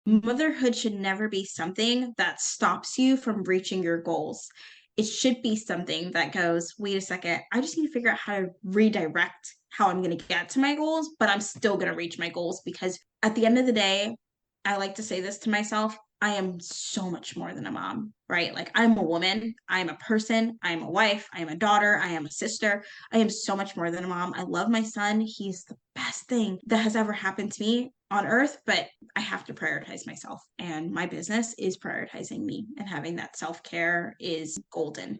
Motherhood should never be something that stops you from reaching your goals. It should be something that goes, wait a second, I just need to figure out how to redirect how I'm going to get to my goals, but I'm still going to reach my goals because at the end of the day, I like to say this to myself, I am so much more than a mom, right? Like I'm a woman, I'm a person, I'm a wife, I am a daughter, I am a sister. I am so much more than a mom. I love my son. He's the best thing that has ever happened to me on earth, but I have to prioritize myself. And my business is prioritizing me, and having that self care is golden.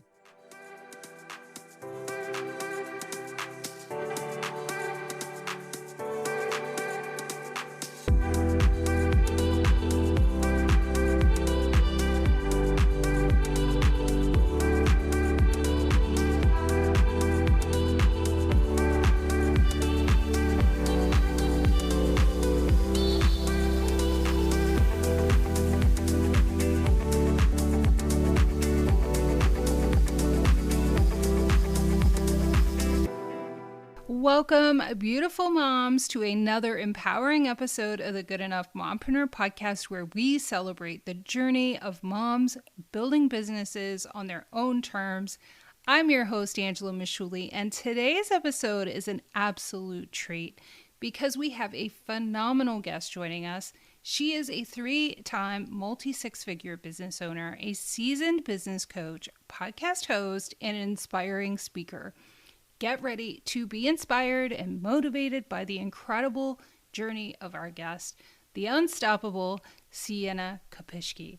Welcome, beautiful moms, to another empowering episode of the Good Enough Mompreneur podcast, where we celebrate the journey of moms building businesses on their own terms. I'm your host, Angela Mishuli, and today's episode is an absolute treat because we have a phenomenal guest joining us. She is a 3-time multi-six-figure business owner, a seasoned business coach, podcast host, and an inspiring speaker. Get ready to be inspired and motivated by the incredible journey of our guest, the unstoppable Cienna Kopischke.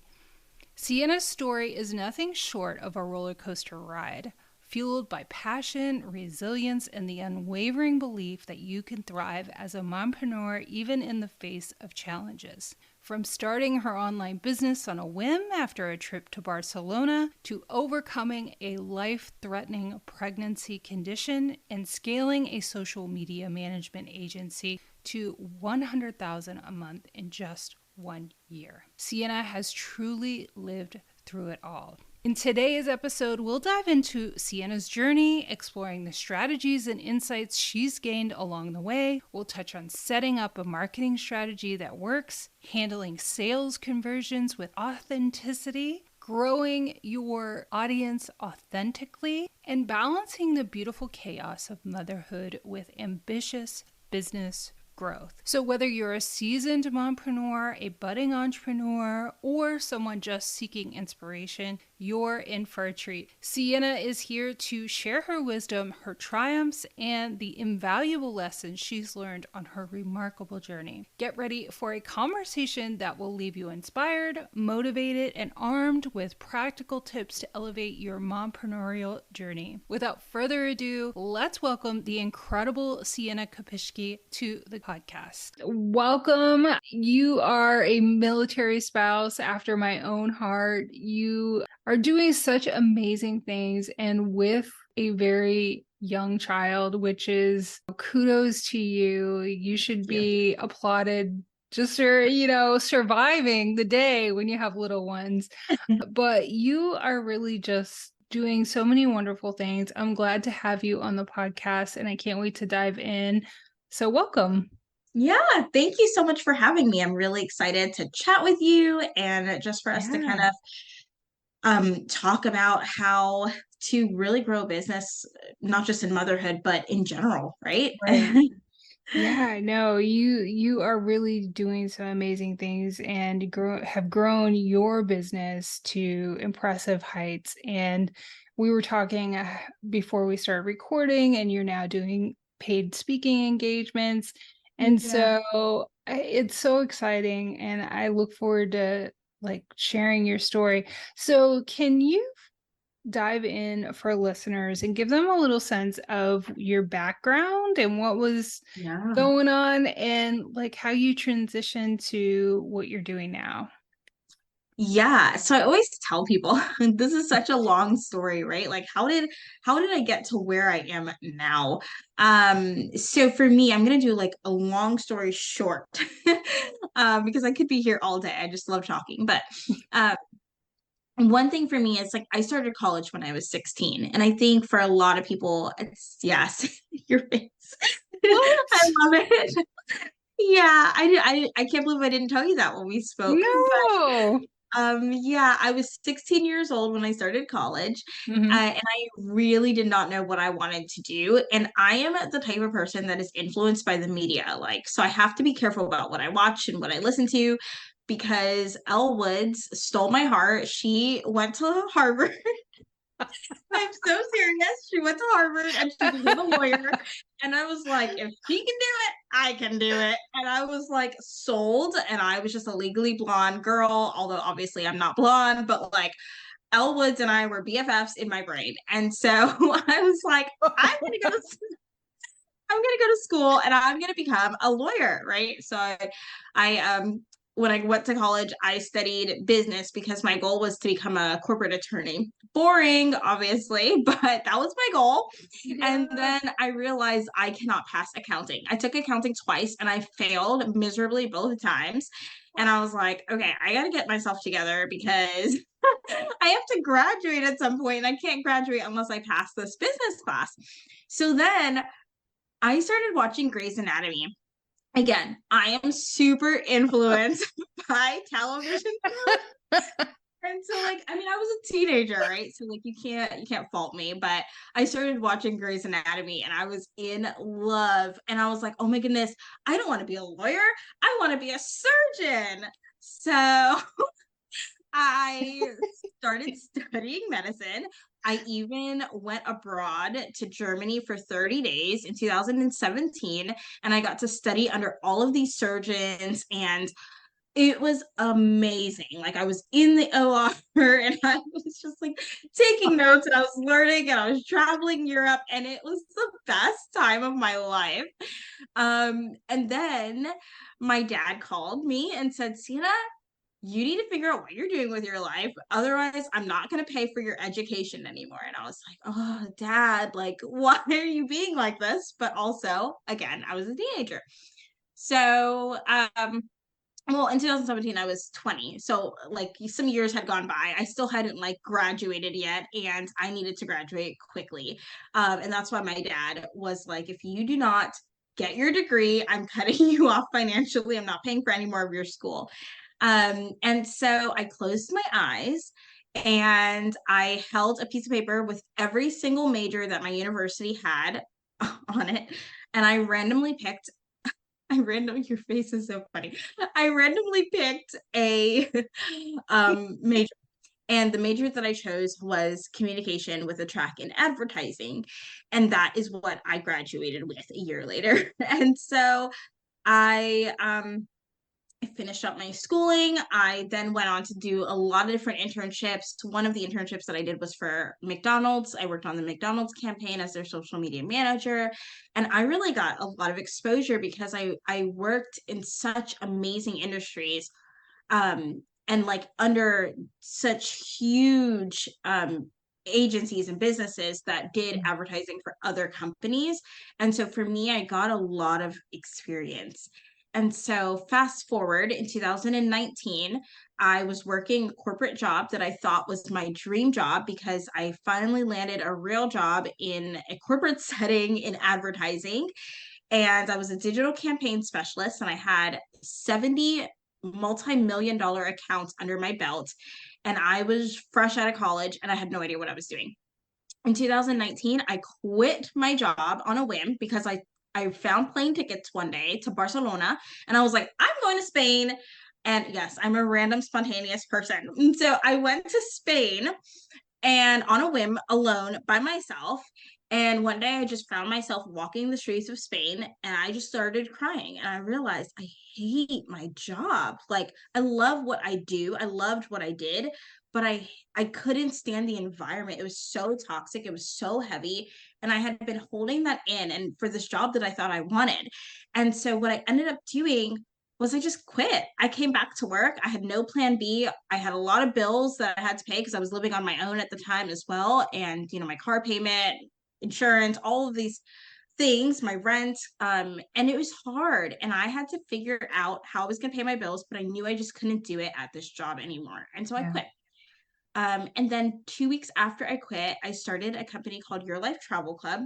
Cienna's story is nothing short of a roller coaster ride, fueled by passion, resilience, and the unwavering belief that you can thrive as a mompreneur even in the face of challenges. From starting her online business on a whim after a trip to Barcelona, to overcoming a life-threatening pregnancy condition and scaling a social media management agency to $100,000 a month in just 1 year. Cienna has truly lived through it all. In today's episode, we'll dive into Cienna's journey, exploring the strategies and insights she's gained along the way. We'll touch on setting up a marketing strategy that works, handling sales conversions with authenticity, growing your audience authentically, and balancing the beautiful chaos of motherhood with ambitious business growth. So whether you're a seasoned mompreneur, a budding entrepreneur, or someone just seeking inspiration, you're in for a treat. Cienna is here to share her wisdom, her triumphs, and the invaluable lessons she's learned on her remarkable journey. Get ready for a conversation that will leave you inspired, motivated, and armed with practical tips to elevate your mompreneurial journey. Without further ado, let's welcome the incredible Cienna Kopischke to the podcast. Welcome. You are a military spouse after my own heart. You are doing such amazing things, and with a very young child, which is kudos to you. You should be applauded just for, surviving the day when you have little ones. But you are really just doing so many wonderful things. I'm glad to have you on the podcast, and I can't wait to dive in. So welcome. Yeah, thank you so much for having me. I'm really excited to chat with you and just for us to kind of talk about how to really grow a business, not just in motherhood, but in general, right? Right. Yeah, no, you are really doing some amazing things and have grown your business to impressive heights. And we were talking before we started recording, and you're now doing paid speaking engagements. And so it's so exciting, and I look forward to sharing your story. So can you dive in for listeners and give them a little sense of your background and what was going on, and how you transitioned to what you're doing now? Yeah. So I always tell people this is such a long story, right? Like how did I get to where I am now? So for me, I'm gonna do like a long story short, because I could be here all day. I just love talking. But one thing for me is like I started college when I was 16. And I think for a lot of people, it's yes, your face. I love it. Yeah, I can't believe I didn't tell you that when we spoke. No. Yeah, I was 16 years old when I started college, Hmm. and I really did not know what I wanted to do. And I am the type of person that is influenced by the media. Like, so I have to be careful about what I watch and what I listen to because Elle Woods stole my heart. She went to Harvard. I'm so serious. She went to Harvard and she became a lawyer. And I was like, if she can do it, I can do it. And I was like sold. And I was just a legally blonde girl, although obviously I'm not blonde, but like Elle Woods and I were BFFs in my brain. And so I was like, I'm gonna go to I'm gonna go to school and I'm gonna become a lawyer, right? So I when I went to college, I studied business because my goal was to become a corporate attorney. Boring, obviously, but that was my goal. And Yeah. then I realized I cannot pass accounting. I took accounting twice and I failed miserably both times. And I was like, okay, I got to get myself together because I have to graduate at some point and I can't graduate unless I pass this business class. So then I started watching Grey's Anatomy. Again, I am super influenced by television shows. And so like I mean I was a teenager, right? So like you can't fault me, but I started watching Grey's Anatomy and I was in love and I was like, "Oh my goodness, I don't want to be a lawyer. I want to be a surgeon." So I started studying medicine. I even went abroad to Germany for 30 days in 2017, and I got to study under all of these surgeons, and it was amazing. Like, I was in the OR and I was just like taking notes, and I was learning, and I was traveling Europe, and it was the best time of my life. And then my dad called me and said, Sienna, you need to figure out what you're doing with your life. Otherwise, I'm not going to pay for your education anymore. And I was like, oh, dad, like, why are you being like this? But also, again, I was a teenager. So, well, in 2017, I was 20. So, like, some years had gone by. I still hadn't, like, graduated yet. And I needed to graduate quickly. And that's why my dad was like, if you do not get your degree, I'm cutting you off financially. I'm not paying for any more of your school. And so I closed my eyes and I held a piece of paper with every single major that my university had on it. And your face is so funny. I randomly picked a major. And the major that I chose was communication with a track in advertising. And that is what I graduated with a year later. And so I I finished up my schooling. I then went on to do a lot of different internships. One of the internships that I did was for McDonald's. I worked on the McDonald's campaign as their social media manager. And I really got a lot of exposure because I worked in such amazing industries and like under such huge agencies and businesses that did advertising for other companies. And so for me, I got a lot of experience. And so fast forward in 2019, I was working a corporate job that I thought was my dream job because I finally landed a real job in a corporate setting in advertising. And I was a digital campaign specialist and I had 70 multi-million dollar accounts under my belt. And I was fresh out of college and I had no idea what I was doing. In 2019, I quit my job on a whim because I found plane tickets one day to Barcelona and I was like, I'm going to Spain. And yes, I'm a random spontaneous person. And so I went to Spain and on a whim alone by myself. And one day I just found myself walking the streets of Spain and I just started crying. And I realized I hate my job. Like, I love what I do, I loved what I did, but I couldn't stand the environment. It was so toxic, it was so heavy, and I had been holding that in and for this job that I thought I wanted. And so what I ended up doing was I just quit. I came back to work. I had no plan B. I had a lot of bills that I had to pay because I was living on my own at the time as well. And, my car payment, insurance, all of these things, my rent. And it was hard. And I had to figure out how I was going to pay my bills, but I knew I just couldn't do it at this job anymore. And so I Yeah. quit. And then 2 weeks after I quit, I started a company called Your Life Travel Club.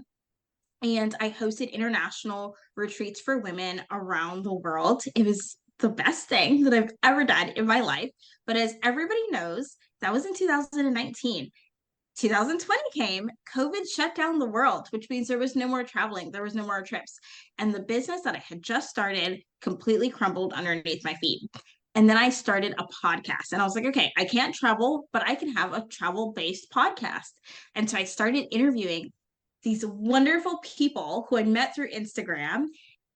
and I hosted international retreats for women around the world. It was the best thing that I've ever done in my life. But as everybody knows, that was in 2019. 2020 came, COVID shut down the world, which means there was no more traveling, there was no more trips. And the business that I had just started completely crumbled underneath my feet. And then I started a podcast and I was like, okay, I can't travel, but I can have a travel based podcast. And so I started interviewing these wonderful people who I met through Instagram.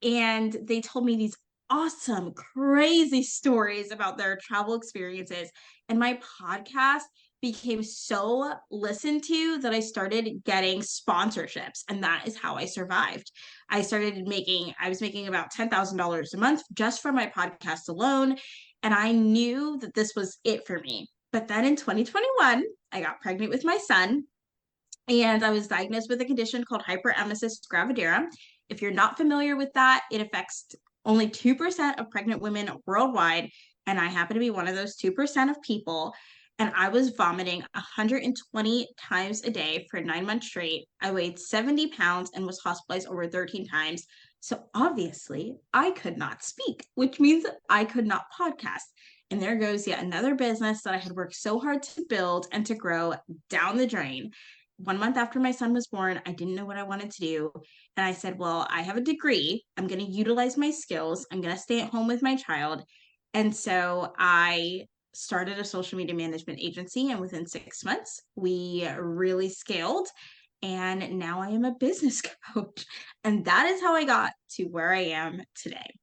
And they told me these awesome, crazy stories about their travel experiences. And my podcast became so listened to that I started getting sponsorships. And that is how I survived. I was making about $10,000 a month just from my podcast alone. And I knew that this was it for me. But then in 2021, I got pregnant with my son and I was diagnosed with a condition called hyperemesis gravidera. If you're not familiar with that, it affects only 2% of pregnant women worldwide. And I happen to be one of those 2% of people. And I was vomiting 120 times a day for 9 months straight. I weighed 70 pounds and was hospitalized over 13 times. So obviously, I could not speak, which means I could not podcast. And there goes yet another business that I had worked so hard to build and to grow down the drain. 1 month after my son was born, I didn't know what I wanted to do. And I said, well, I have a degree. I'm going to utilize my skills. I'm going to stay at home with my child. And so I started a social media management agency. And within 6 months, we really scaled. And now I am a business coach. And that is how I got to where I am today.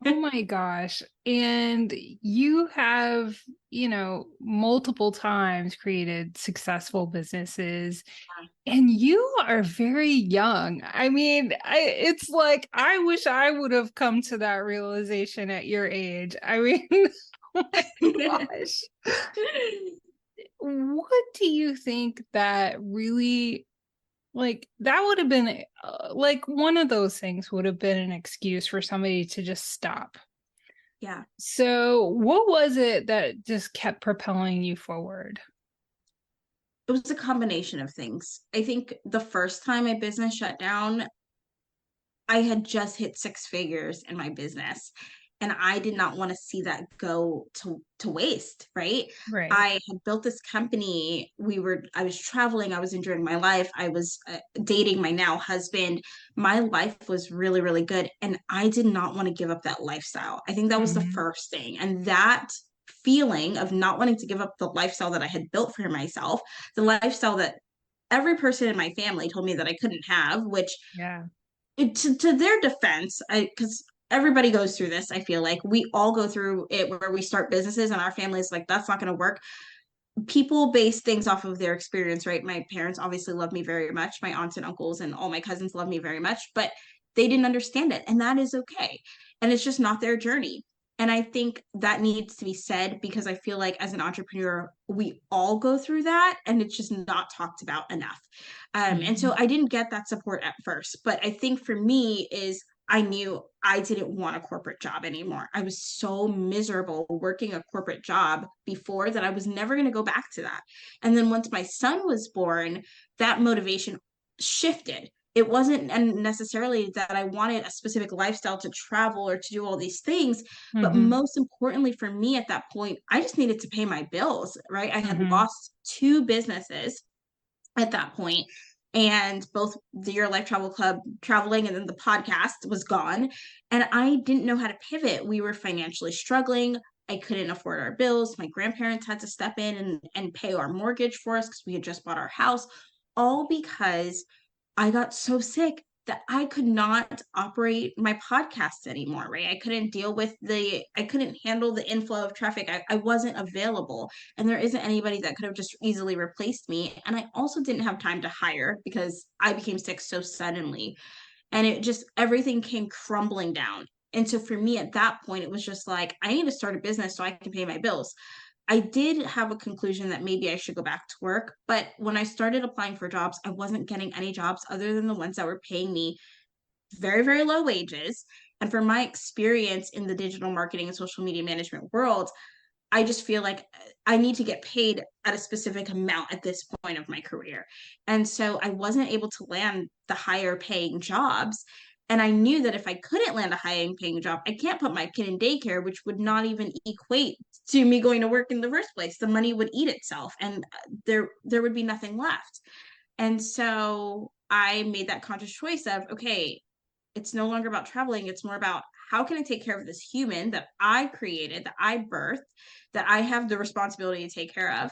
Oh my gosh. And you have, multiple times created successful businesses, and you are very young. I mean, it's like, I wish I would have come to that realization at your age. I mean, oh my gosh. What do you think that really, like, that would have been like one of those things would have been an excuse for somebody to just stop? Yeah. So what was it that just kept propelling you forward? It was a combination of things. I think the first time my business shut down, I had just hit six figures in my business and I did not want to see that go to waste, right? Right. I had built this company. I was traveling, I was enjoying my life. I was dating my now husband. My life was really, really good. And I did not want to give up that lifestyle. I think that was the Mhm. first thing. And that feeling of not wanting to give up the lifestyle that I had built for myself, the lifestyle that every person in my family told me that I couldn't have, which Yeah. to their defense, because everybody goes through this, I feel like we all go through it where we start businesses and our family's like, that's not going to work. People base things off of their experience, right? My parents obviously love me very much. My aunts and uncles and all my cousins love me very much, but they didn't understand it. And that is okay. And it's just not their journey. And I think that needs to be said because I feel like as an entrepreneur, we all go through that and it's just not talked about enough. And so Mhm. I didn't get that support at first. But I think for me is I knew I didn't want a corporate job anymore. I was so miserable working a corporate job before that I was never going to go back to that. And then once my son was born, that motivation shifted. It wasn't necessarily that I wanted a specific lifestyle to travel or to do all these things, but Mhm. most importantly for me at that point, I just needed to pay my bills, right? I had Mhm. lost two businesses at that point, and both the Your Life Travel Club traveling and then the podcast was gone, and I didn't know how to pivot. We were financially struggling. I couldn't afford our bills. My grandparents had to step in and pay our mortgage for us because we had just bought our house, all because I got so sick that I could not operate my podcast anymore, right? I couldn't handle the inflow of traffic. I wasn't available. And there isn't anybody that could have just easily replaced me. And I also didn't have time to hire because I became sick so suddenly. And it just, everything came crumbling down. And so for me at that point, it was just like, I need to start a business so I can pay my bills. I did have a conclusion that maybe I should go back to work. But when I started applying for jobs, I wasn't getting any jobs other than the ones that were paying me very, very low wages. And for my experience in the digital marketing and social media management world, I just feel like I need to get paid at a specific amount at this point of my career. And so I wasn't able to land the higher paying jobs. And I knew that if I couldn't land a high paying job, I can't put my kid in daycare, which would not even equate to me going to work in the first place. The money would eat itself and there would be nothing left. And so I made that conscious choice of, okay, it's no longer about traveling. It's more about how can I take care of this human that I created, that I birthed, that I have the responsibility to take care of,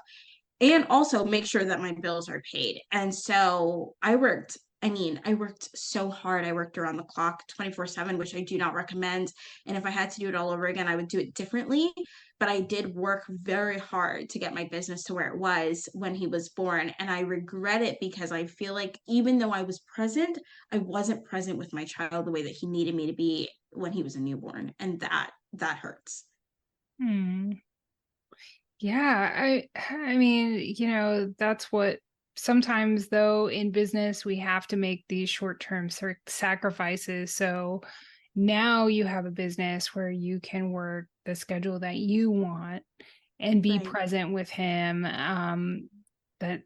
and also make sure that my bills are paid. And so I worked so hard. I worked around the clock 24/7, which I do not recommend. And if I had to do it all over again, I would do it differently. But I did work very hard to get my business to where it was when he was born. And I regret it because I feel like even though I was present, I wasn't present with my child the way that he needed me to be when he was a newborn. And that hurts. Hmm. Yeah, I mean, that's what sometimes though in business we have to make these short-term sacrifices. So now you have a business where you can work the schedule that you want and be Right. present with him. That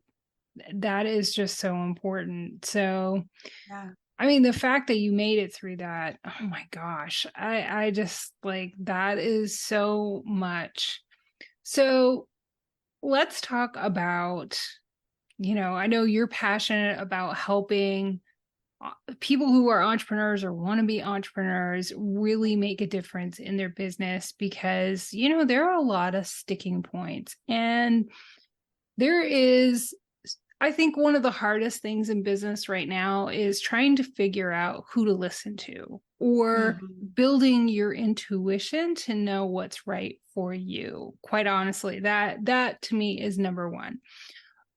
that is just so important. So, Yeah. I mean, the fact that you made it through that, oh my gosh, I just like that is so much. So let's talk about, I know you're passionate about helping people who are entrepreneurs or want to be entrepreneurs really make a difference in their business because, there are a lot of sticking points. And there is, I think one of the hardest things in business right now is trying to figure out who to listen to or Mhm. building your intuition to know what's right for you. Quite honestly, that to me is number one.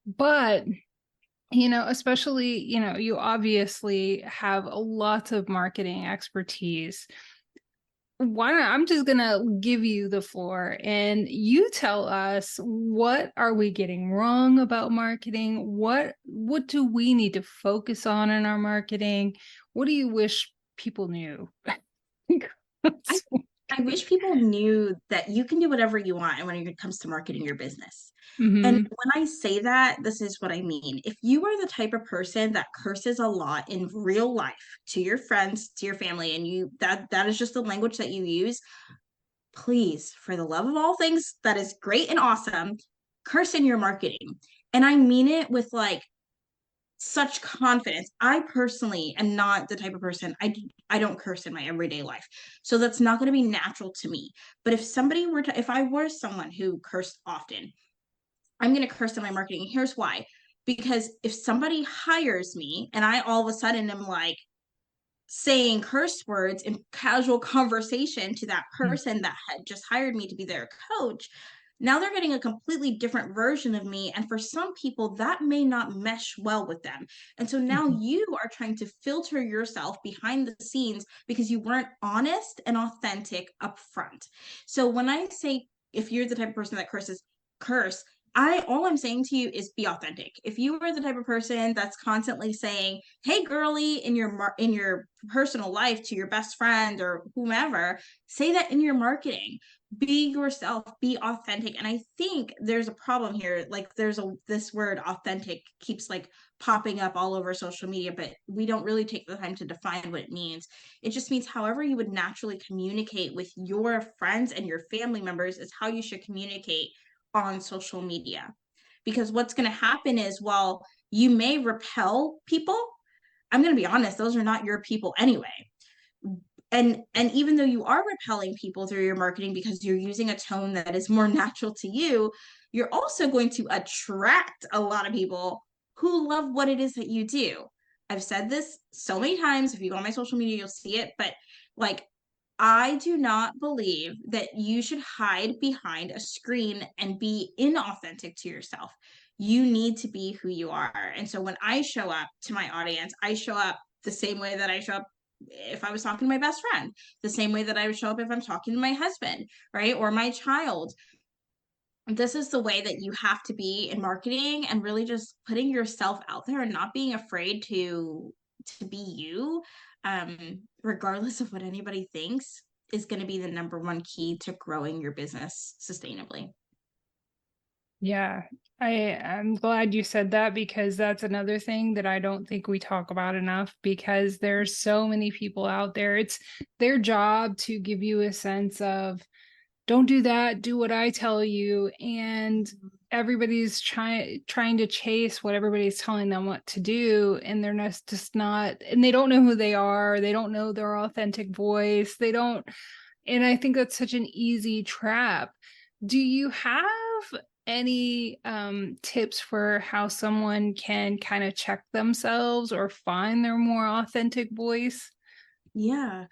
But especially, you obviously have lots of marketing expertise. Why not? I'm just gonna give you the floor and you tell us, what are we getting wrong about marketing? What do we need to focus on in our marketing? What do you wish people knew? I I wish people knew that you can do whatever you want when it comes to marketing your business. And Hmm. when I say that, this is what I mean. If you are the type of person that curses a lot in real life to your friends, to your family, and that is just the language that you use, please, for the love of all things that is great and awesome, curse in your marketing. And I mean it with like such confidence. I personally am not the type of person I don't curse in my everyday life. So that's not going to be natural to me. But if I were someone who cursed often, I'm going to curse in my marketing. Here's why. Because if somebody hires me and I all of a sudden am like saying curse words in casual conversation to that person that had just hired me to be their coach, now they're getting a completely different version of me. And for some people, that may not mesh well with them. And so now you are trying to filter yourself behind the scenes because you weren't honest and authentic up front. So when I say, if you're the type of person that curse, all I'm saying to you is be authentic. If you are the type of person that's constantly saying, "Hey girly," in your personal life to your best friend or whomever, say that in your marketing. Be yourself, be authentic. And I think there's a problem here. Like this word authentic keeps like popping up all over social media, but we don't really take the time to define what it means. It just means however you would naturally communicate with your friends and your family members is how you should communicate on social media. Because what's going to happen is, while you may repel people, I'm going to be honest, those are not your people anyway. And even though you are repelling people through your marketing because you're using a tone that is more natural to you, you're also going to attract a lot of people who love what it is that you do. I've said this so many times. If you go on my social media, you'll see it. But like, I do not believe that you should hide behind a screen and be inauthentic to yourself. You need to be who you are. And so when I show up to my audience, I show up the same way that I show up if I was talking to my best friend, the same way that I would show up if I'm talking to my husband, right? Or my child. This is the way that you have to be in marketing, and really just putting yourself out there and not being afraid to be you, regardless of what anybody thinks. is going to be the number one key to growing your business sustainably. Yeah, I'm glad you said that, because that's another thing that I don't think we talk about enough, because there's so many people out there. It's their job to give you a sense of, don't do that, do what I tell you. And everybody's trying to chase what everybody's telling them what to do. And they're just not, and they don't know who they are. They don't know their authentic voice. They don't. And I think that's such an easy trap. Do you have any tips for how someone can kind of check themselves or find their more authentic voice? Yeah.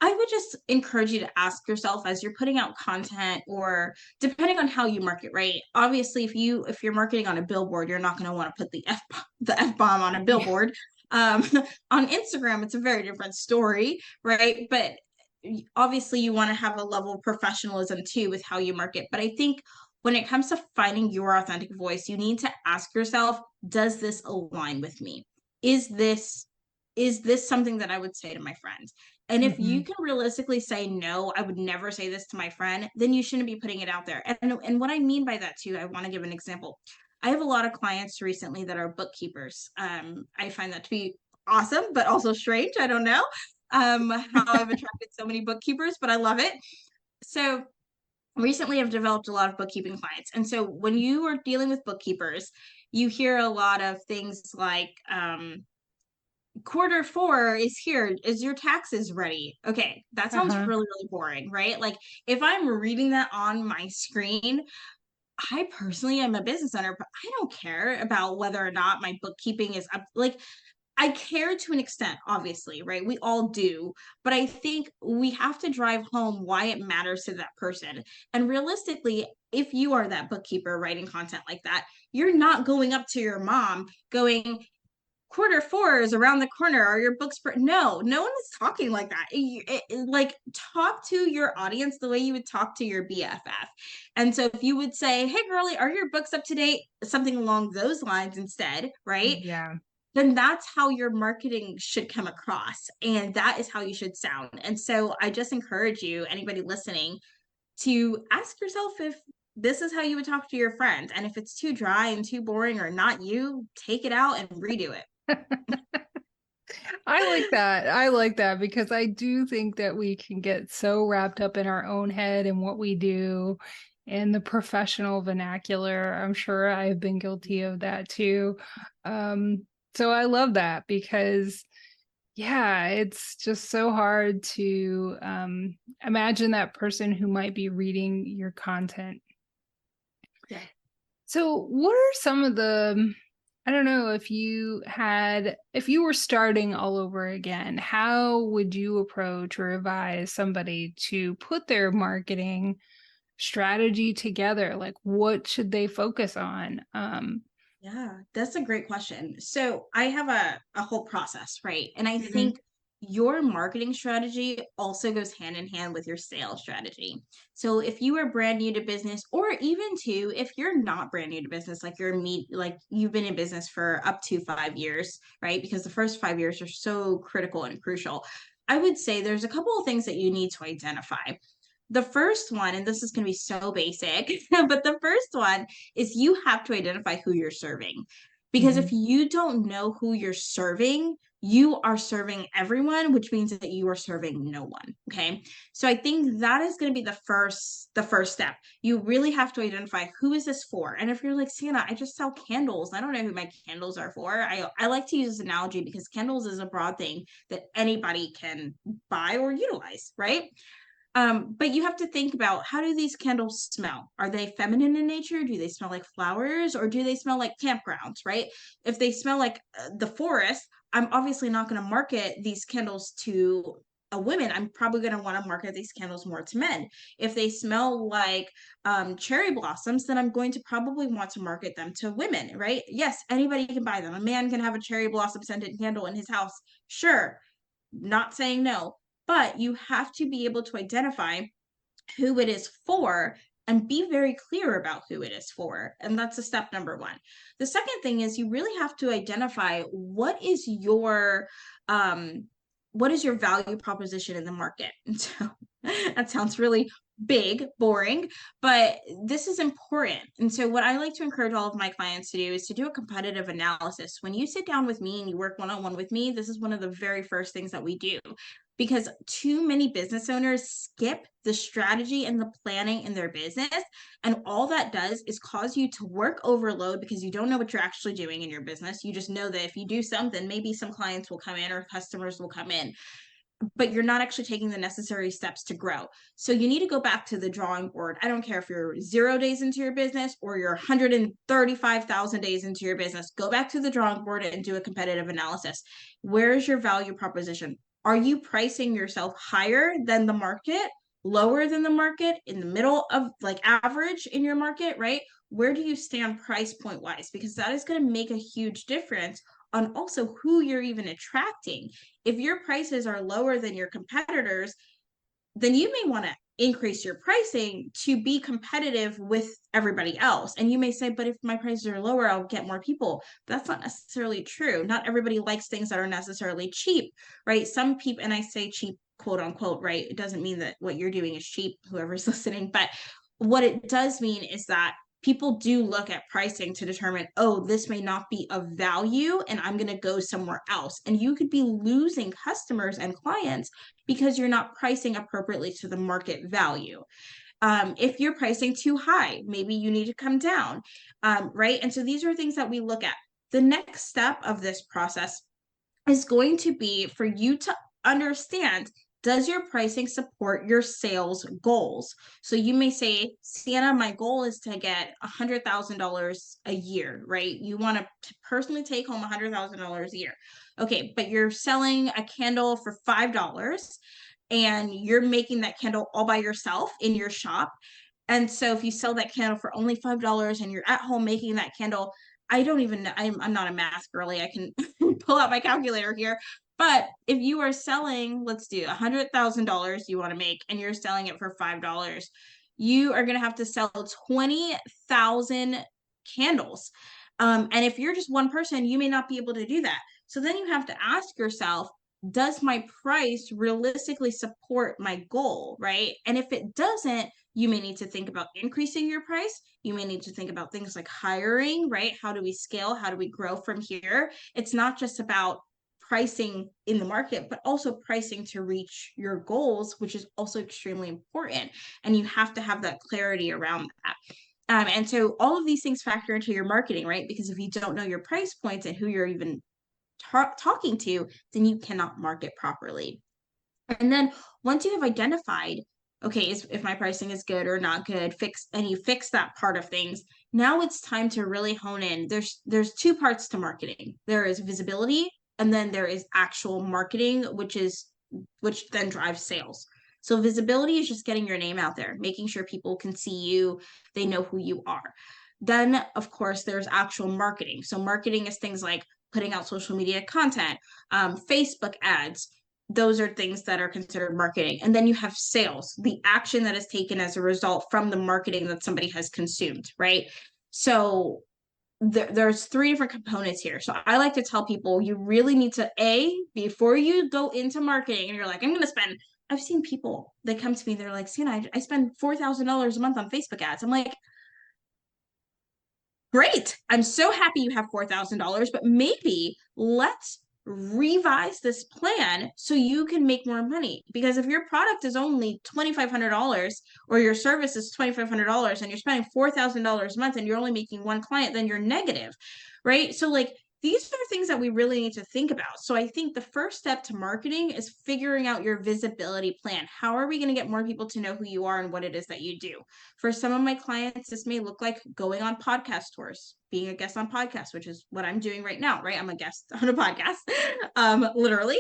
I would just encourage you to ask yourself as you're putting out content, or depending on how you market, right? Obviously, if you're marketing on a billboard, you're not going to want to put the F bomb on a billboard. Um, on Instagram, it's a very different story, right? But obviously you want to have a level of professionalism too with how you market. But I think when it comes to finding your authentic voice, you need to ask yourself, does this align with me? Is this is this something that I would say to my friend? And if you Mhm. can realistically say, no, I would never say this to my friend, then you shouldn't be putting it out there. And what I mean by that too, I want to give an example. I have a lot of clients recently that are bookkeepers. I find that to be awesome, but also strange. I don't know how I've attracted so many bookkeepers, but I love it. So recently I've developed a lot of bookkeeping clients. And so when you are dealing with bookkeepers, you hear a lot of things like, quarter four is here. Is your taxes ready? Okay, that sounds Uh-huh. really, really boring, right? Like if I'm reading that on my screen, I personally am a business owner, but I don't care about whether or not my bookkeeping is up. Like I care to an extent, obviously, right? We all do. But I think we have to drive home why it matters to that person. And realistically, if you are that bookkeeper writing content like that, you're not going up to your mom going, quarter four is around the corner. Are your books no one is talking like that. Like talk to your audience the way you would talk to your BFF. And so if you would say, hey girlie, are your books up to date, something along those lines instead, right, Yeah. then that's how your marketing should come across, and that is how you should sound. And so I just encourage you, anybody listening, to ask yourself if this is how you would talk to your friends, and if it's too dry and too boring or not you, take it out and redo it. I like that. I like that, because I do think that we can get so wrapped up in our own head and what we do and the professional vernacular. I'm sure I've been guilty of that too. So I love that, because yeah, it's just so hard to imagine that person who might be reading your content. Yeah. So, what are some of the, I don't know, if you were starting all over again, how would you approach or advise somebody to put their marketing strategy together? Like, what should they focus on? Yeah, that's a great question. So I have a whole process, right? And I Mhm. think your marketing strategy also goes hand in hand with your sales strategy. So if you are brand new to business, or even too, if you're not brand new to business, like like you've been in business for up to 5 years, right? Because the first 5 years are so critical and crucial. I would say there's a couple of things that you need to identify. The first one, and this is going to be so basic, but the first one is you have to identify who you're serving. Because if Mhm. you don't know who you're serving, you are serving everyone, which means that you are serving no one. Okay. So I think that is going to be the first step. You really have to identify, who is this for? And if you're like, Cienna, I just sell candles. I don't know who my candles are for. I like to use this analogy because candles is a broad thing that anybody can buy or utilize, right? But you have to think about, how do these candles smell? Are they feminine in nature? Do they smell like flowers, or do they smell like campgrounds, right? If they smell like the forest, I'm obviously not going to market these candles to a women. I'm probably going to want to market these candles more to men. If they smell like cherry blossoms, then I'm going to probably want to market them to women, right? Yes, anybody can buy them. A man can have a cherry blossom scented candle in his house. Sure, not saying no, but you have to be able to identify who it is for and be very clear about who it is for. And that's a step number one. The second thing is you really have to identify what is your um what is your value proposition in the market? And so that sounds really big, boring, but this is important. And so what I like to encourage all of my clients to do is to do a competitive analysis. When you sit down with me and you work one-on-one with me, this is one of the very first things that we do, because too many business owners skip the strategy and the planning in their business. And all that does is cause you to work overload because you don't know what you're actually doing in your business. You just know that if you do something, maybe some clients will come in or customers will come in, but you're not actually taking the necessary steps to grow. So you need to go back to the drawing board. I don't care if you're 0 days into your business or you're 135,000 days into your business. Go back to the drawing board and do a competitive analysis. Where is your value proposition? Are you pricing yourself higher than the market, lower than the market, in the middle of like average in your market, right? Where do you stand price point wise? Because that is going to make a huge difference on also who you're even attracting. If your prices are lower than your competitors, then you may want to increase your pricing to be competitive with everybody else. And you may say, but if my prices are lower, I'll get more people. That's not necessarily true. Not everybody likes things that are necessarily cheap, right? Some people, and I say cheap, quote unquote, right? It doesn't mean that what you're doing is cheap, whoever's listening, but what it does mean is that people do look at pricing to determine, oh, this may not be of value and I'm going to go somewhere else. And you could be losing customers and clients because you're not pricing appropriately to the market value. If you're pricing too high, maybe you need to come down, right? And so these are things that we look at. The next step of this process is going to be for you to understand, does your pricing support your sales goals? So you may say, Cienna, my goal is to get $100,000 a year, right? You want to personally take home $100,000 a year. Okay, but you're selling a candle for $5 and you're making that candle all by yourself in your shop. And so if you sell that candle for only $5 and you're at home making that candle, I don't even know, I'm not a math girly. I can pull out my calculator here. But if you are selling, let's do $100,000 you want to make, and you're selling it for $5, you are going to have to sell 20,000 candles. And if you're just one person, you may not be able to do that. So then you have to ask yourself, does my price realistically support my goal, right? And if it doesn't, you may need to think about increasing your price. You may need to think about things like hiring, right? How do we scale? How do we grow from here? It's not just about pricing in the market, but also pricing to reach your goals, which is also extremely important. And you have to have that clarity around that. And so all of these things factor into your marketing, right? Because if you don't know your price points and who you're even talking to, then you cannot market properly. And then once you have identified, okay, if my pricing is good or not good, and you fix that part of things, now it's time to really hone in. There's two parts to marketing. There is visibility, and then there is actual marketing, which then drives sales. So visibility is just getting your name out there, making sure people can see you, they know who you are. Then, of course, there's actual marketing. So marketing is things like putting out social media content, Facebook ads. Those are things that are considered marketing. And then you have sales, the action that is taken as a result from the marketing that somebody has consumed, right? So there's three different components here. So I like to tell people, you really need to, before you go into marketing and you're like, I'm going to spend, I've seen people that come to me, they're like, Cienna, I spend $4,000 a month on Facebook ads. I'm like, great. I'm so happy you have $4,000, but maybe let's revise this plan so you can make more money. Because if your product is only $2,500 or your service is $2,500 and you're spending $4,000 a month and you're only making one client, then you're negative, right? So like these are things that we really need to think about. So I think the first step to marketing is figuring out your visibility plan. How are we going to get more people to know who you are and what it is that you do? For some of my clients, this may look like going on podcast tours, being a guest on podcasts, which is what I'm doing right now, right? I'm a guest on a podcast, literally.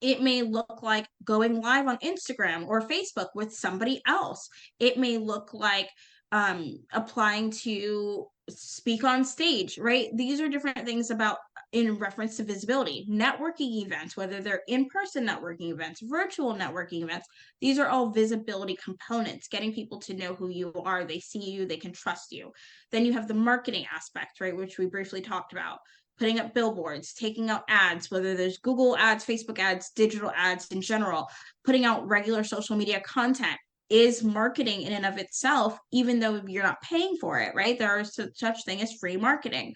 It may look like going live on Instagram or Facebook with somebody else. It may look like applying to speak on stage, right? These are different things about in reference to visibility. Networking events, whether they're in-person networking events, virtual networking events, these are all visibility components, getting people to know who you are, they see you, they can trust you. Then you have the marketing aspect, right, which we briefly talked about. putting up billboards, taking out ads, whether there's Google ads, Facebook ads, digital ads in general, putting out regular social media content is marketing in and of itself, even though you're not paying for it, right? There are such thing as free marketing.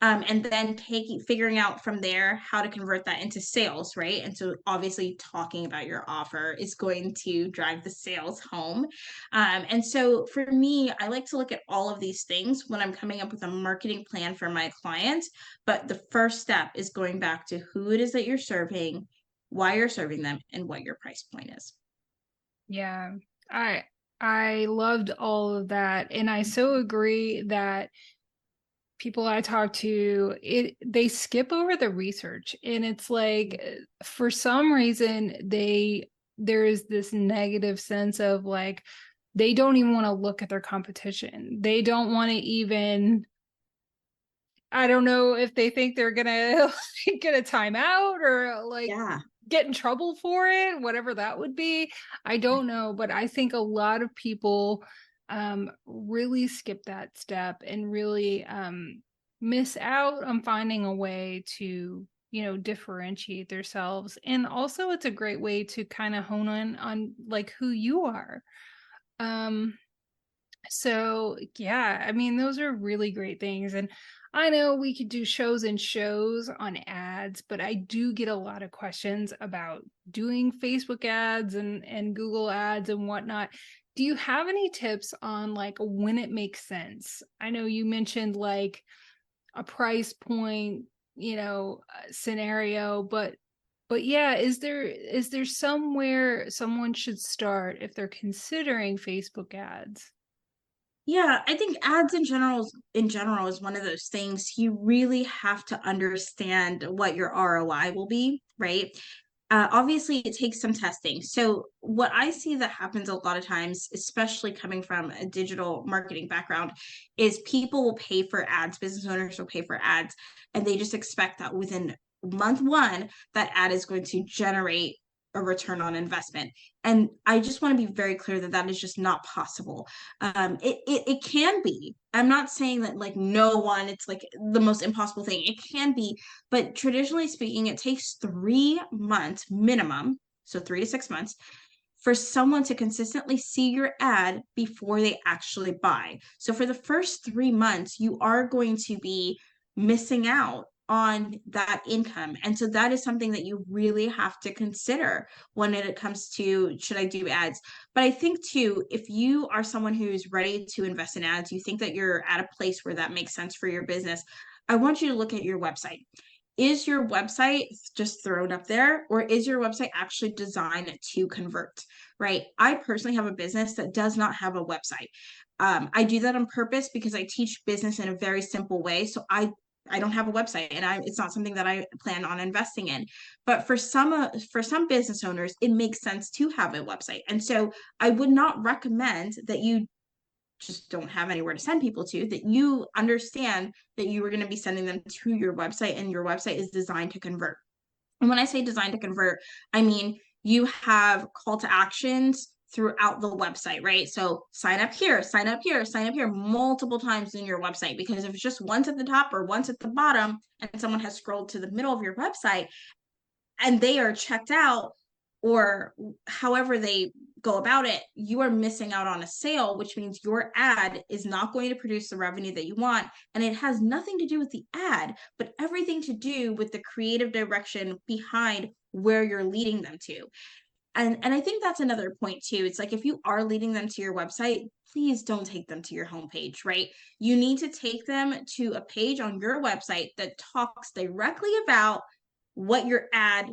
And then figuring out from there how to convert that into sales, right? And so obviously talking about your offer is going to drive the sales home. And so for me, I like to look at all of these things when I'm coming up with a marketing plan for my clients. But the first step is going back to who it is that you're serving, why you're serving them, and what your price point is. Yeah. I loved all of that. And I so agree that people I talk to, they skip over the research. And it's like for some reason there is this negative sense of like they don't even want to look at their competition. They don't want to even, I don't know if they think they're gonna get a timeout or like Yeah. get in trouble for it, whatever that would be. I don't know, but I think a lot of people really skip that step and really miss out on finding a way to, you know, differentiate themselves. And also it's a great way to kind of hone in on like who you are. Um, so yeah, I mean, those are really great things. And I know we could do shows and shows on ads, but I do get a lot of questions about doing Facebook ads and Google ads and whatnot. Do you have any tips on like when it makes sense? I know you mentioned like a price point, you know, scenario, but yeah, is there somewhere someone should start if they're considering Facebook ads? Yeah, I think ads in general is one of those things you really have to understand what your ROI will be, right? Obviously, it takes some testing. So, what I see that happens a lot of times, especially coming from a digital marketing background, is people will pay for ads, business owners will pay for ads, and they just expect that within month one, that ad is going to generate a return on investment. And I just want to be very clear that that is just not possible. It can be. I'm not saying that like no one, it's like the most impossible thing. It can be, but traditionally speaking, it takes 3 months minimum, so 3 to 6 months, for someone to consistently see your ad before they actually buy. So for the first 3 months, you are going to be missing out on that income. And so that is something that you really have to consider when it comes to should I do ads. But I think too, if you are someone who's ready to invest in ads, you think that you're at a place where that makes sense for your business, I want you to look at your website. Is your website just thrown up there, or is your website actually designed to convert? Right? I personally have a business that does not have a website. I do that on purpose because I teach business in a very simple way. So I don't have a website, and it's not something that I plan on investing in. But for some business owners, it makes sense to have a website, and so I would not recommend that you just don't have anywhere to send people to, that you understand that you are going to be sending them to your website, and your website is designed to convert. And when I say designed to convert, I mean you have call to actions throughout the website, right? So sign up here, sign up here, sign up here multiple times in your website, because if it's just once at the top or once at the bottom and someone has scrolled to the middle of your website and they are checked out, or however they go about it, you are missing out on a sale, which means your ad is not going to produce the revenue that you want. And it has nothing to do with the ad, but everything to do with the creative direction behind where you're leading them to. And I think that's another point too. It's like if you are leading them to your website, please don't take them to your homepage, right? You need to take them to a page on your website that talks directly about what your ad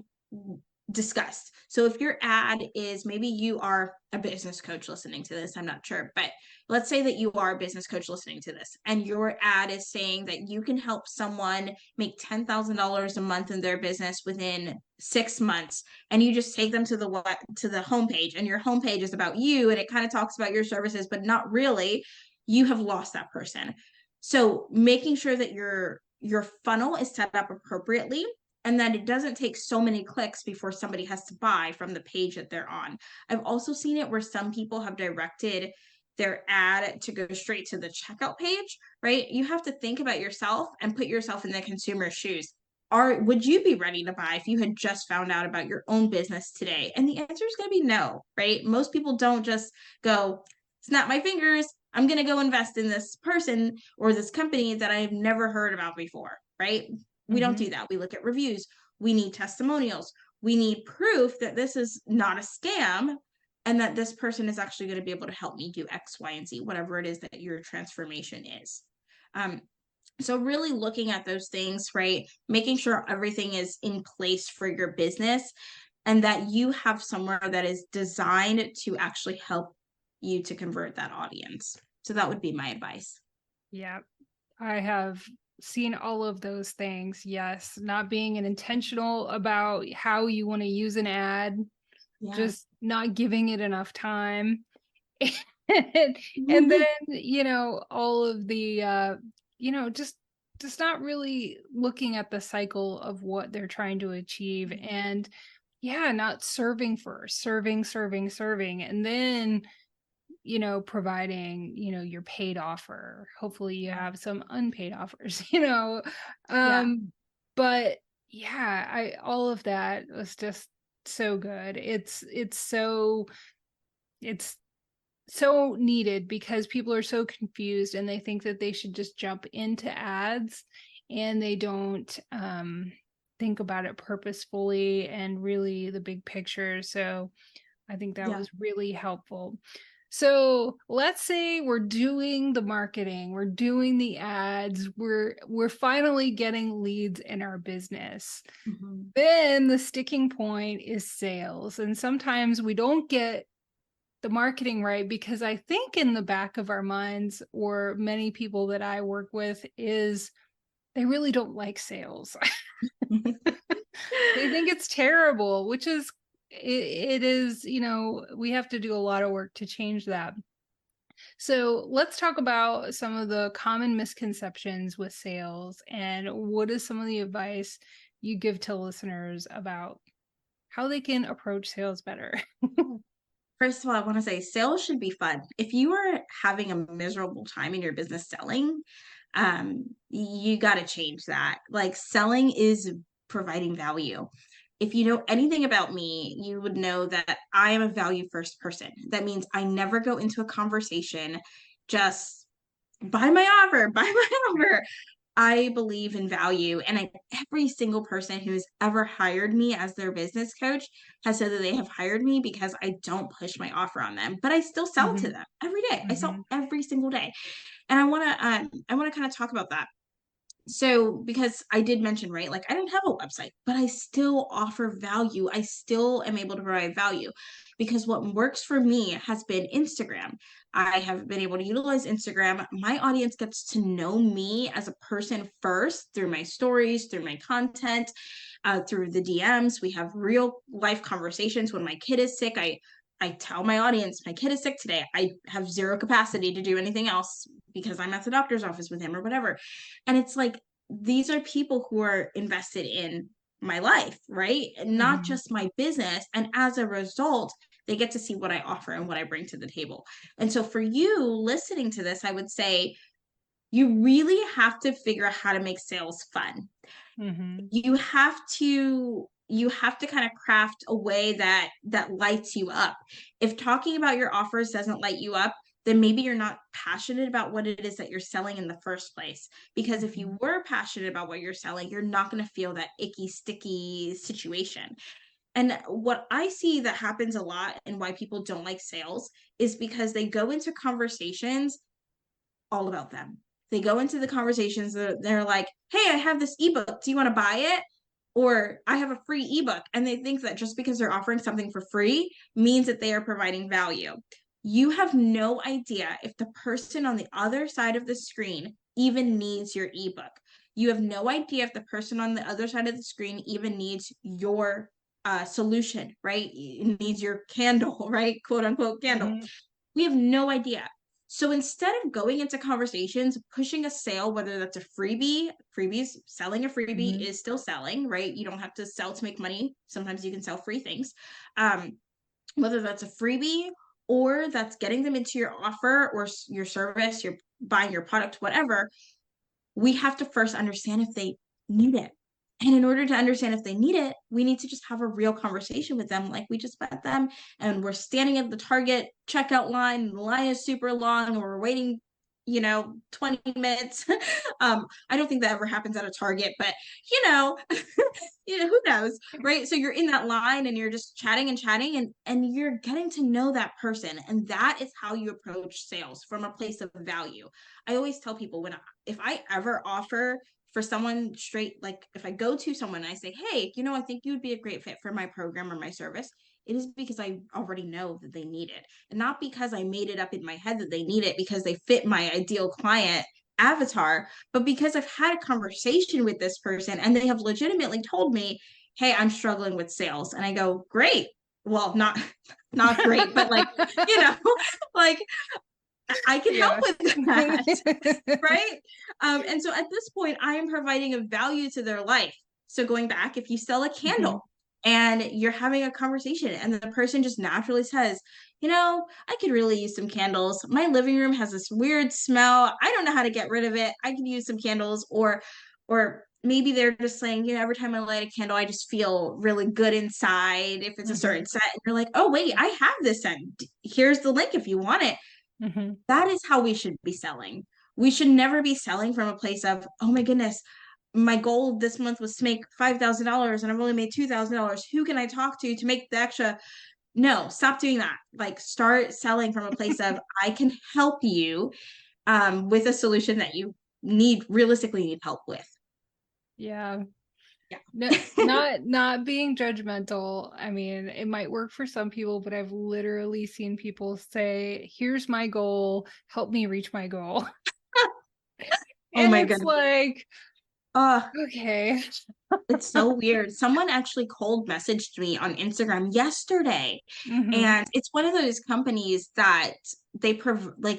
discussed. So if your ad is, maybe you are a business coach listening to this, I'm not sure, but let's say that you are a business coach listening to this and your ad is saying that you can help someone make $10,000 a month in their business within 6 months, and you just take them to the homepage, and your homepage is about you and it kind of talks about your services but not really, you have lost that person. So making sure that your funnel is set up appropriately, and that it doesn't take so many clicks before somebody has to buy from the page that they're on. I've also seen it where some people have directed their ad to go straight to the checkout page, right? You have to think about yourself and put yourself in the consumer's shoes. Would you be ready to buy if you had just found out about your own business today? And the answer is going to be no, right? Most people don't just go, snap my fingers, I'm going to go invest in this person or this company that I've never heard about before, right? We don't do that. We look at reviews. We need testimonials. We need proof that this is not a scam and that this person is actually going to be able to help me do X, Y, and Z, whatever it is that your transformation is. So really looking at those things, right? Making sure everything is in place for your business and that you have somewhere that is designed to actually help you to convert that audience. So that would be my advice. Yeah, I have seen all of those things. Yes, not being intentional about how you want to use an ad, just not giving it enough time. And then, all of the, just not really looking at the cycle of what they're trying to achieve. And not serving first, serving, and then providing, your paid offer. Hopefully you have some unpaid offers, but all of that was just so good. It's so needed because people are so confused and they think that they should just jump into ads and they don't think about it purposefully and really the big picture. So I think that was really helpful. So let's say we're doing the marketing, we're doing the ads, we're finally getting leads in our business. Then the sticking point is sales. And sometimes we don't get the marketing right because I think in the back of our minds, or many people that I work with, is they really don't like sales. They think it's terrible, which is it is, we have to do a lot of work to change that. So let's talk about some of the common misconceptions with sales and what is some of the advice you give to listeners about how they can approach sales better. First of all, I want to say sales should be fun. If you are having a miserable time in your business selling, you got to change that. Like selling is providing value. If you know anything about me, you would know that I am a value first person. That means I never go into a conversation just buy my offer, buy my offer. I believe in value. And every single person who's ever hired me as their business coach has said that they have hired me because I don't push my offer on them, but I still sell to them every day. I sell every single day. And I want to kind of talk about that. So, because I did mention, right, like I don't have a website, but I still offer value. I still am able to provide value because what works for me has been Instagram. I have been able to utilize Instagram. My audience gets to know me as a person first through my stories, through my content, through the DMs. We have real life conversations. When my kid is sick, I tell my audience, my kid is sick today. I have zero capacity to do anything else because I'm at the doctor's office with him or whatever. And it's like, these are people who are invested in my life, right? Not just my business. And as a result, they get to see what I offer and what I bring to the table. And so for you listening to this, I would say you really have to figure out how to make sales fun. You have to kind of craft a way that lights you up. If talking about your offers doesn't light you up, then maybe you're not passionate about what it is that you're selling in the first place. Because if you were passionate about what you're selling, you're not going to feel that icky, sticky situation. And what I see that happens a lot and why people don't like sales is because they go into conversations all about them. They go into the conversations, they're like, hey, I have this ebook. Do you want to buy it? Or I have a free ebook. And they think that just because they're offering something for free means that they are providing value. You have no idea if the person on the other side of the screen even needs your ebook. You have no idea if the person on the other side of the screen even needs your solution, right? It needs your candle, right? Quote unquote candle. We have no idea. So instead of going into conversations, pushing a sale, whether that's a freebies, selling a freebie is still selling, right? You don't have to sell to make money. Sometimes you can sell free things. Whether that's a freebie or that's getting them into your offer or your service, you're buying your product, whatever, we have to first understand if they need it. And in order to understand if they need it, we need to just have a real conversation with them. Like we just met them and we're standing at the Target checkout line, and the line is super long and we're waiting, 20 minutes. I don't think that ever happens at a Target, but you know, who knows, right? So you're in that line and you're just chatting and chatting and you're getting to know that person. And that is how you approach sales, from a place of value. I always tell people, if I ever offer for someone straight, like if I go to someone and I say, hey, I think you would be a great fit for my program or my service, it is because I already know that they need it. And not because I made it up in my head that they need it because they fit my ideal client avatar, but because I've had a conversation with this person and they have legitimately told me, hey, I'm struggling with sales. And I go, great. Well, not great, but like, like I can help with that. Right. And so at this point, I am providing a value to their life. So going back, if you sell a candle and you're having a conversation and the person just naturally says, I could really use some candles. My living room has this weird smell. I don't know how to get rid of it. I could use some candles. Or maybe they're just saying, every time I light a candle, I just feel really good inside if it's a certain scent. And you're like, oh, wait, I have this scent. Here's the link if you want it. That is how we should be selling. We should never be selling from a place of, oh my goodness, my goal this month was to make $5,000 and I've only made $2,000. Who can I talk to make the extra? No, stop doing that. Like start selling from a place of, I can help you with a solution that you realistically need help with. Yeah. Yeah. Not being judgmental. I mean, it might work for some people, but I've literally seen people say, here's my goal, help me reach my goal. Oh my it's goodness. like, okay. It's so weird. Someone actually cold messaged me on Instagram yesterday. And it's one of those companies that they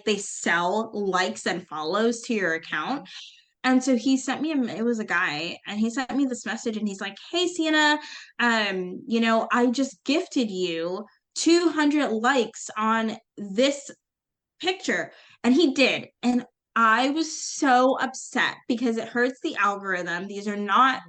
they sell likes and follows to your account. And so he sent me it was a guy, and he sent me this message and he's like, hey, Cienna, I just gifted you 200 likes on this picture. And he did. And I was so upset because it hurts the algorithm. These are not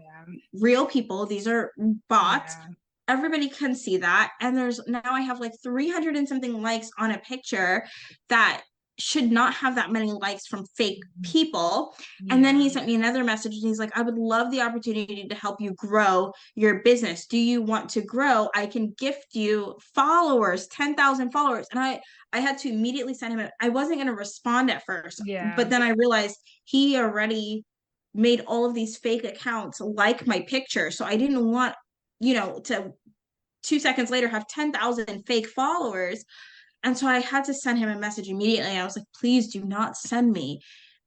real people. These are bots. Yeah. Everybody can see that. And now I have like 300 and something likes on a picture that should not have that many likes from fake people. And then he sent me another message and he's like, I would love the opportunity to help you grow your business. Do you want to grow? I can gift you followers, 10,000 followers. And I had to immediately send him I wasn't going to respond at first, but then I realized he already made all of these fake accounts like my picture. So I didn't want, to 2 seconds later have 10,000 fake followers. And so I had to send him a message immediately. I was like, please do not send me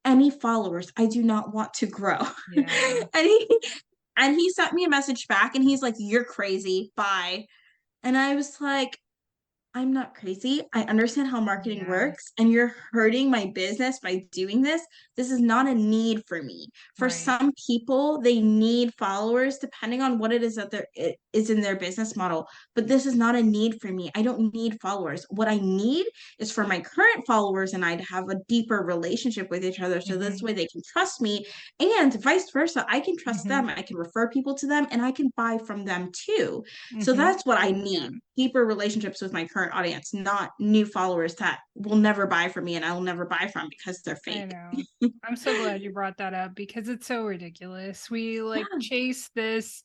any followers. I do not want to grow. Yeah. and he sent me a message back and he's like, you're crazy. Bye. And I was like, I'm not crazy. I understand how marketing works, and you're hurting my business by doing this. This is not a need for me. For some people, they need followers depending on what it is that it is in their business model. But this is not a need for me. I don't need followers. What I need is for my current followers and I to have a deeper relationship with each other. So this way they can trust me, and vice versa. I can trust them. I can refer people to them and I can buy from them too. So that's what I need. Deeper relationships with my current audience, not new followers that will never buy from me and I will never buy from because they're fake. I know. I'm so glad you brought that up because it's so ridiculous. We chase this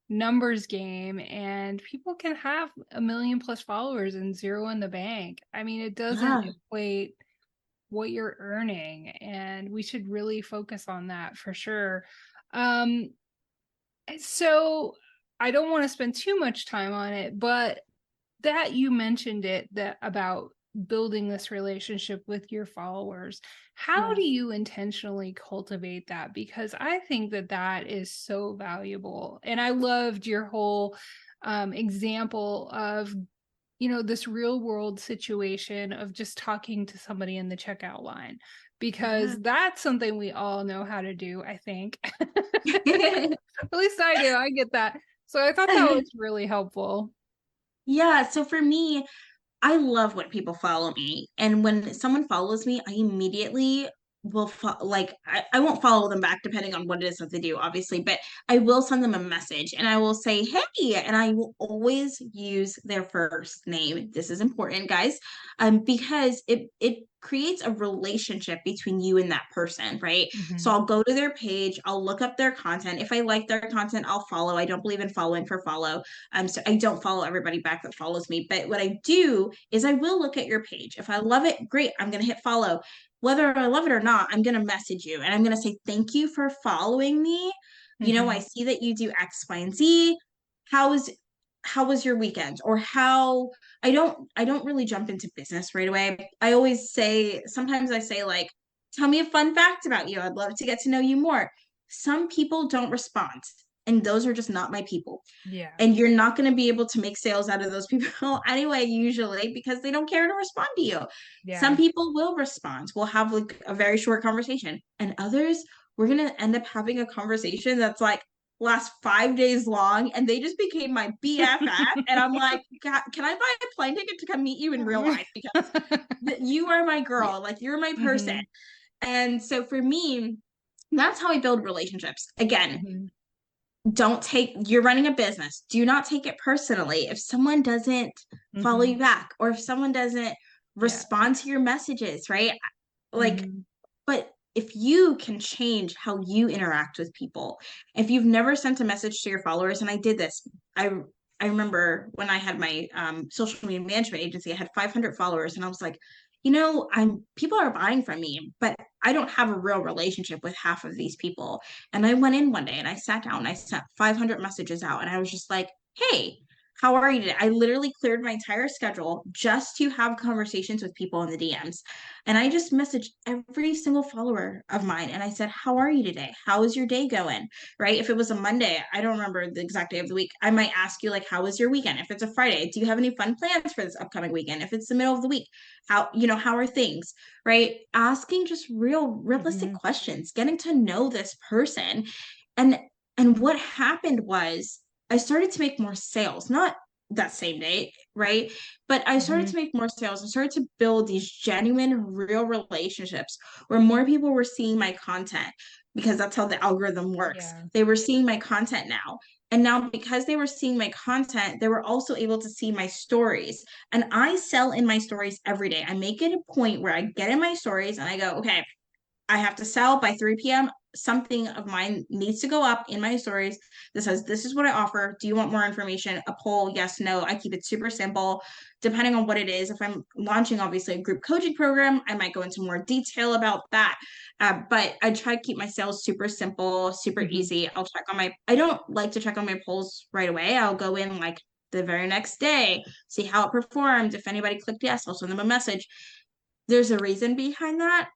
numbers game and people can have 1 million plus followers and zero in the bank. I mean, it doesn't equate what you're earning, and we should really focus on that for sure. So I don't want to spend too much time on it, but that you mentioned it, that about building this relationship with your followers. How do you intentionally cultivate that? Because I think that is so valuable. And I loved your whole example of, this real world situation of just talking to somebody in the checkout line, because that's something we all know how to do, I think. At least I do. I get that. So I thought that was really helpful. Yeah. So for me, I love when people follow me. And when someone follows me, I immediately will I won't follow them back depending on what it is that they do, obviously, but I will send them a message and I will say, hey, and I will always use their first name. This is important, guys, because it creates a relationship between you and that person, right? So Mm-hmm. I'll go to their page, I'll look up their content. If I like their content, I'll follow. I don't believe in following for follow. So I don't follow everybody back that follows me. But what I do is I will look at your page. If I love it, great. I'm going to hit follow. Whether I love it or not, I'm going to message you and I'm going to say, thank you for following me. You know, Mm-hmm. I see that you do X, Y, and Z. How is how was your weekend? Or how I don't really jump into business right away. I always say, sometimes I say like, tell me a fun fact about you. I'd love to get to know you more. Some people don't respond, and those are just not my people. Yeah. And you're not going to be able to make sales out of those people anyway, usually, because they don't care to respond to you. Some Yeah. people will respond. We'll have like a very short conversation, and others, we're going to end up having a conversation that's like last 5 days long, and they just became my BFF. And I'm like, God, can I buy a plane ticket to come meet you in real life? Because you are my Yeah. girl, like you're my person. Mm-hmm. And so for me, that's how I build relationships. Again, Mm-hmm. don't take you're running a business, do not take it personally if someone doesn't follow Mm-hmm. you back, or if someone doesn't Yeah. respond to your messages, right? Like, Mm-hmm. but if you can change how you interact with people, if you've never sent a message to your followers, and I did this, I remember when I had my social media management agency, I had 500 followers, and I was like, I'm people are buying from me, but I don't have a real relationship with half of these people. And I went in one day and I sat down and I sent 500 messages out, and I was just like, hey, how are you today? I literally cleared my entire schedule just to have conversations with people in the DMs. And I just messaged every single follower of mine and I said, how are you today? How is your day going? Right? If it was a Monday, I don't remember the exact day of the week. I might ask you, like, how was your weekend? If it's a Friday, do you have any fun plans for this upcoming weekend? If it's the middle of the week, how are things? Right? Asking just realistic Mm-hmm. questions, getting to know this person. And and what happened was I started to make more sales, not that same day, right? But I started Mm-hmm. to make more sales and started to build these genuine, real relationships where more people were seeing my content, because that's how the algorithm works. Yeah. They were seeing my content now. And now, because they were seeing my content, they were also able to see my stories. And I sell in my stories every day. I make it a point where I get in my stories and I go, okay, I have to sell by 3 p.m. Something of mine needs to go up in my stories that says, this is what I offer. Do you want more information? A poll, yes, no. I keep it super simple, depending on what it is. If I'm launching, obviously, a group coaching program, I might go into more detail about that. But I try to keep my sales super simple, super Mm-hmm. easy. I don't like to check on my polls right away. I'll go in like the very next day, see how it performed. If anybody clicked yes, I'll send them a message. There's a reason behind that.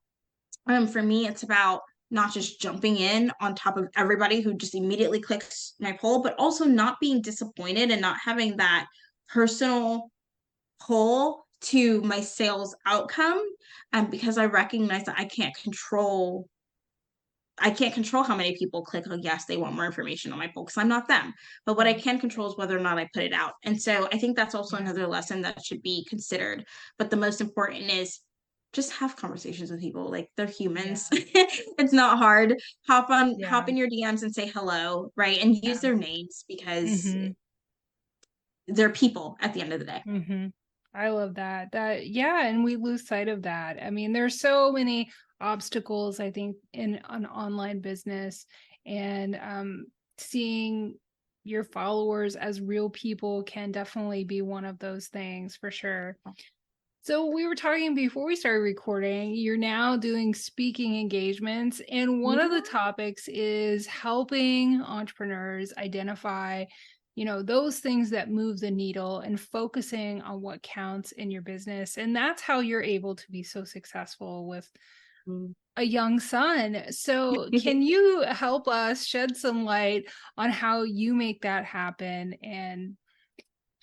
For me, it's about not just jumping in on top of everybody who just immediately clicks my poll, but also not being disappointed and not having that personal pull to my sales outcome. Because I recognize that I can't control how many people click, oh yes, they want more information on my poll, because I'm not them. But what I Right. can control is whether or not I put it out. And so I think that's also Yeah. another lesson that should be considered. But the most important is just have conversations with people. Like, they're Yeah. humans. It's not hard. Hop Yeah. in your DMs and say hello, right? And use Yeah. their names, because Mm-hmm. they're people at the end of the day. Mm-hmm. I love that. Yeah, and we lose sight of that. I mean, there's so many obstacles, I think, in an online business, and seeing your followers as real people can definitely be one of those things for sure. So we were talking before we started recording, you're now doing speaking engagements, and one of the Yeah. topics is helping entrepreneurs identify, those things that move the needle and focusing on what counts in your business. And that's how you're able to be so successful with a young son. So can you help us shed some light on how you make that happen and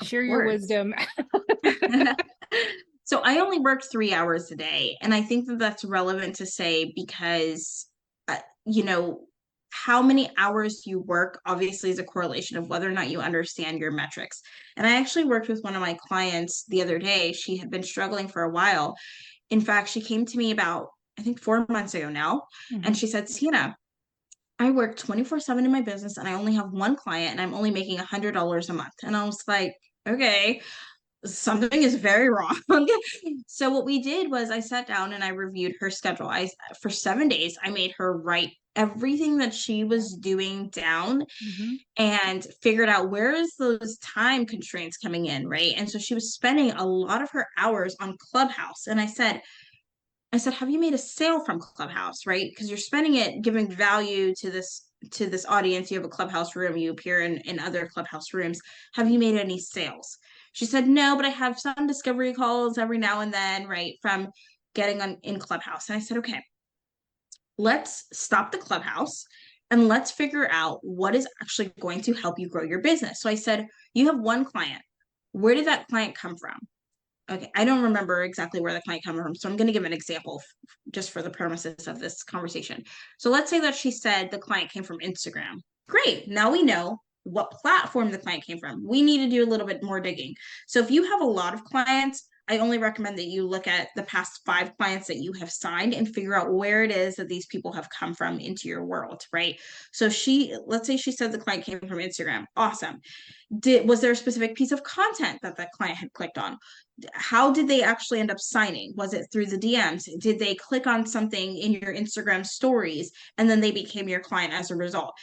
Of share your course. wisdom? So I only work 3 hours a day. And I think that that's relevant to say because, uh, you know, how many hours you work obviously is a correlation of whether or not you understand your metrics. And I actually worked with one of my clients the other day. She had been struggling for a while. In fact, she came to me about, I think, 4 months ago now. And Mm-hmm. she said, Cienna, I work 24/7 in my business and I only have one client and I'm only making $100 a month. And I was like, okay, something is very wrong. So what we did was I sat down and I reviewed her schedule. I For 7 days I made her write everything that she was doing down Mm-hmm. and figured out where is those time constraints coming in, right? And so she was spending a lot of her hours on Clubhouse. And I said, have you made a sale from Clubhouse, right? Because you're spending it giving value to this audience. You have a Clubhouse room, you appear in other Clubhouse rooms. Have you made any sales? She said, no, but I have some discovery calls every now and then, right? From getting on in Clubhouse. And I said, okay, let's stop the Clubhouse and let's figure out what is actually going to help you grow your business. So I said, you have one client. Where did that client come from? Okay, I don't remember exactly where the client came from, so I'm going to give an example just for the premises of this conversation. So let's say that she said the client came from Instagram. Great, now we know what platform the client came from. We need to do a little bit more digging. So if you have a lot of clients, I only recommend that you look at the past 5 clients that you have signed and figure out where it is that these people have come from into your world, right? So let's say she said the client came from Instagram. Awesome. Was there a specific piece of content that that client had clicked on? How did they actually end up signing? Was it through the DMs? Did they click on something in your Instagram stories and then they became your client as a result?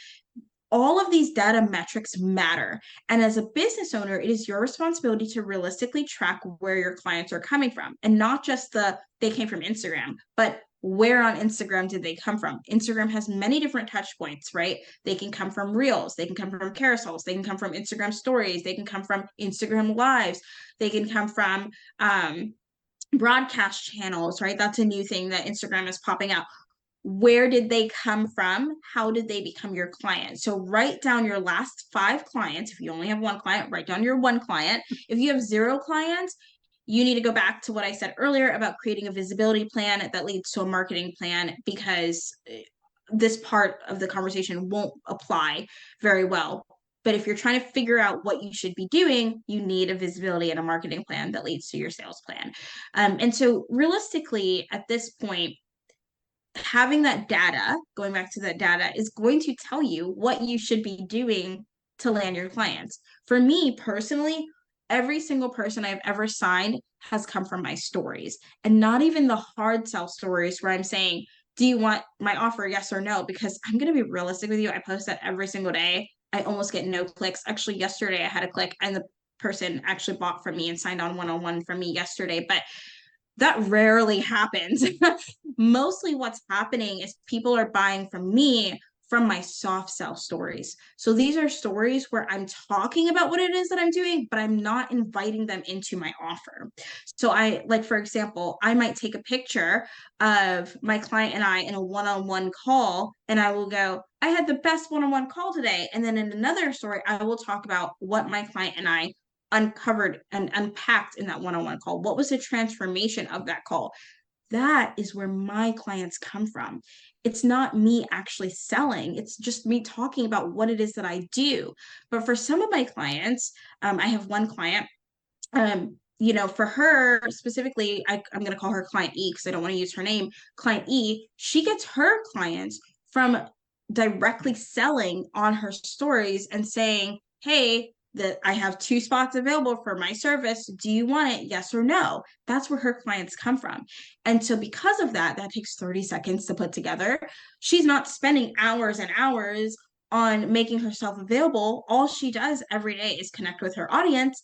All of these data metrics matter. And as a business owner, it is your responsibility to realistically track where your clients are coming from and not just they came from Instagram, but where on Instagram did they come from? Instagram has many different touch points, right? They can come from reels, they can come from carousels, they can come from Instagram stories, they can come from Instagram lives, they can come from broadcast channels, right? That's a new thing that Instagram is popping out. Where did they come from? How did they become your client? So write down your last 5 clients. If you only have one client, write down your one client. If you have 0 clients, you need to go back to what I said earlier about creating a visibility plan that leads to a marketing plan, because this part of the conversation won't apply very well. But if you're trying to figure out what you should be doing, you need a visibility and a marketing plan that leads to your sales plan. And so realistically, at this point, having that data, going back to that data, is going to tell you what you should be doing to land your clients. For me personally, every single person I've ever signed has come from my stories, and not even the hard sell stories where I'm saying, do you want my offer? Yes or no? Because I'm going to be realistic with you. I post that every single day. I almost get no clicks. Actually, yesterday I had a click and the person actually bought from me and signed on one from me yesterday. But that rarely happens. Mostly what's happening is people are buying from me from my soft sell stories. So these are stories where I'm talking about what it is that I'm doing, but I'm not inviting them into my offer. So like, for example, I might take a picture of my client and I in a one-on-one call, and I will go, I had the best one-on-one call today. And then in another story, I will talk about what my client and I uncovered and unpacked in that one-on-one call. What was the transformation of that call? That is where my clients come from. It's not me actually selling, it's just me talking about what it is that I do. But for some of my clients, I have one client, for her specifically, I'm going to call her client E because I don't want to use her name. Client E, she gets her clients from directly selling on her stories and saying, hey, that I have 2 spots available for my service. Do you want it? Yes or no? That's where her clients come from. And so because of that, that takes 30 seconds to put together. She's not spending hours and hours on making herself available. All she does every day is connect with her audience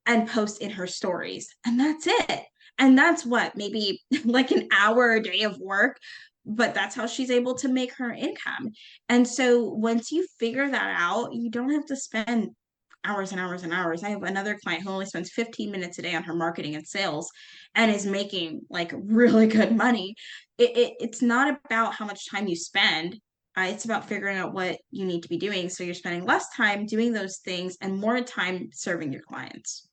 and post in her stories. And that's it. And that's what, maybe like an hour a day of work, but that's how she's able to make her income. And so once you figure that out, you don't have to spend hours and hours and hours. I have another client who only spends 15 minutes a day on her marketing and sales and is making like really good money. It's not about how much time you spend. It's about figuring out what you need to be doing. So you're spending less time doing those things and more time serving your clients.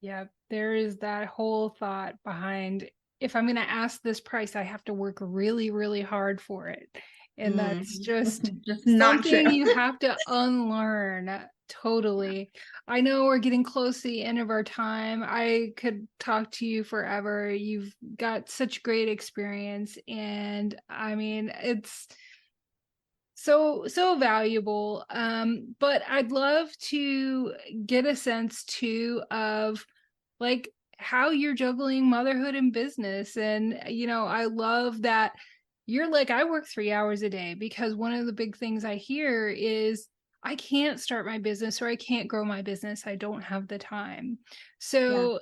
Yeah, there is that whole thought behind, if I'm going to ask this price, I have to work really, really hard for it. And that's just Just not true. something you have to unlearn. Totally. I know we're getting close to the end of our time. I could talk to you forever. You've got such great experience. And I mean, it's so valuable. But I'd love to get a sense too of like how you're juggling motherhood and business. And I love that you're like, I work 3 hours a day, because one of the big things I hear is I can't start my business or I can't grow my business, I don't have the time. Yeah. So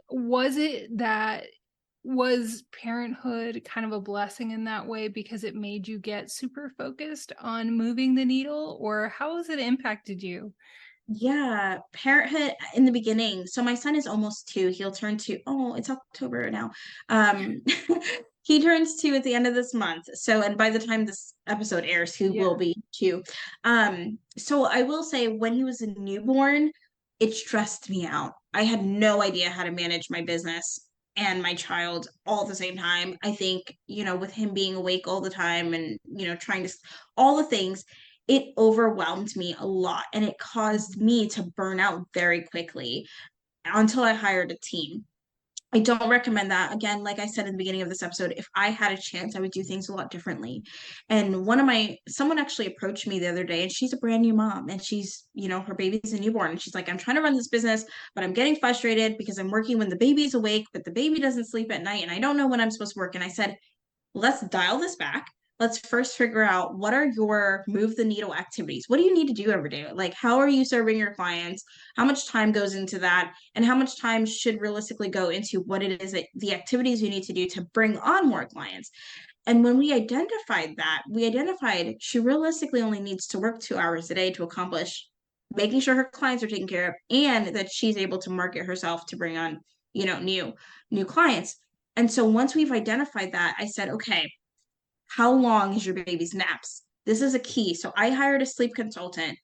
was parenthood kind of a blessing in that way, because it made you get super focused on moving the needle, or how has it impacted you? Yeah, parenthood in the beginning. So my son is almost 2. He'll turn 2. Oh, it's October now. Um, he turns 2 at the end of this month. So, and by the time this episode airs, he will Yeah. be 2. So I will say when he was a newborn, it stressed me out. I had no idea how to manage my business and my child all at the same time. I think, with him being awake all the time and, trying to all the things, it overwhelmed me a lot and it caused me to burn out very quickly until I hired a team. I don't recommend that. Again, like I said in the beginning of this episode, if I had a chance, I would do things a lot differently. And someone actually approached me the other day, and she's a brand new mom, and she's, her baby's a newborn. And she's like, I'm trying to run this business, but I'm getting frustrated because I'm working when the baby's awake, but the baby doesn't sleep at night, and I don't know when I'm supposed to work. And I said, let's dial this back. Let's first figure out what are your move the needle activities. What do you need to do every day? Like, how are you serving your clients? How much time goes into that? And how much time should realistically go into what it is that the activities you need to do to bring on more clients? And when we identified she realistically only needs to work 2 hours a day to accomplish making sure her clients are taken care of and that she's able to market herself to bring on, new clients. And so once we've identified that, I said, okay, how long is your baby's naps? This is a key. So I hired a sleep consultant.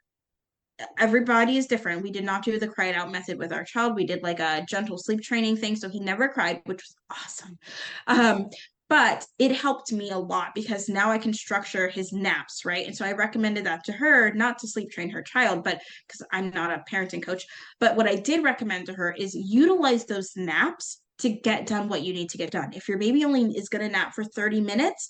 Everybody is different. We did not do the cry it out method with our child. We did like a gentle sleep training thing. So he never cried, which was awesome. But it helped me a lot because now I can structure his naps, right? And so I recommended that to her, not to sleep train her child, but because I'm not a parenting coach. But what I did recommend to her is utilize those naps to get done what you need to get done. If your baby only is going to nap for 30 minutes,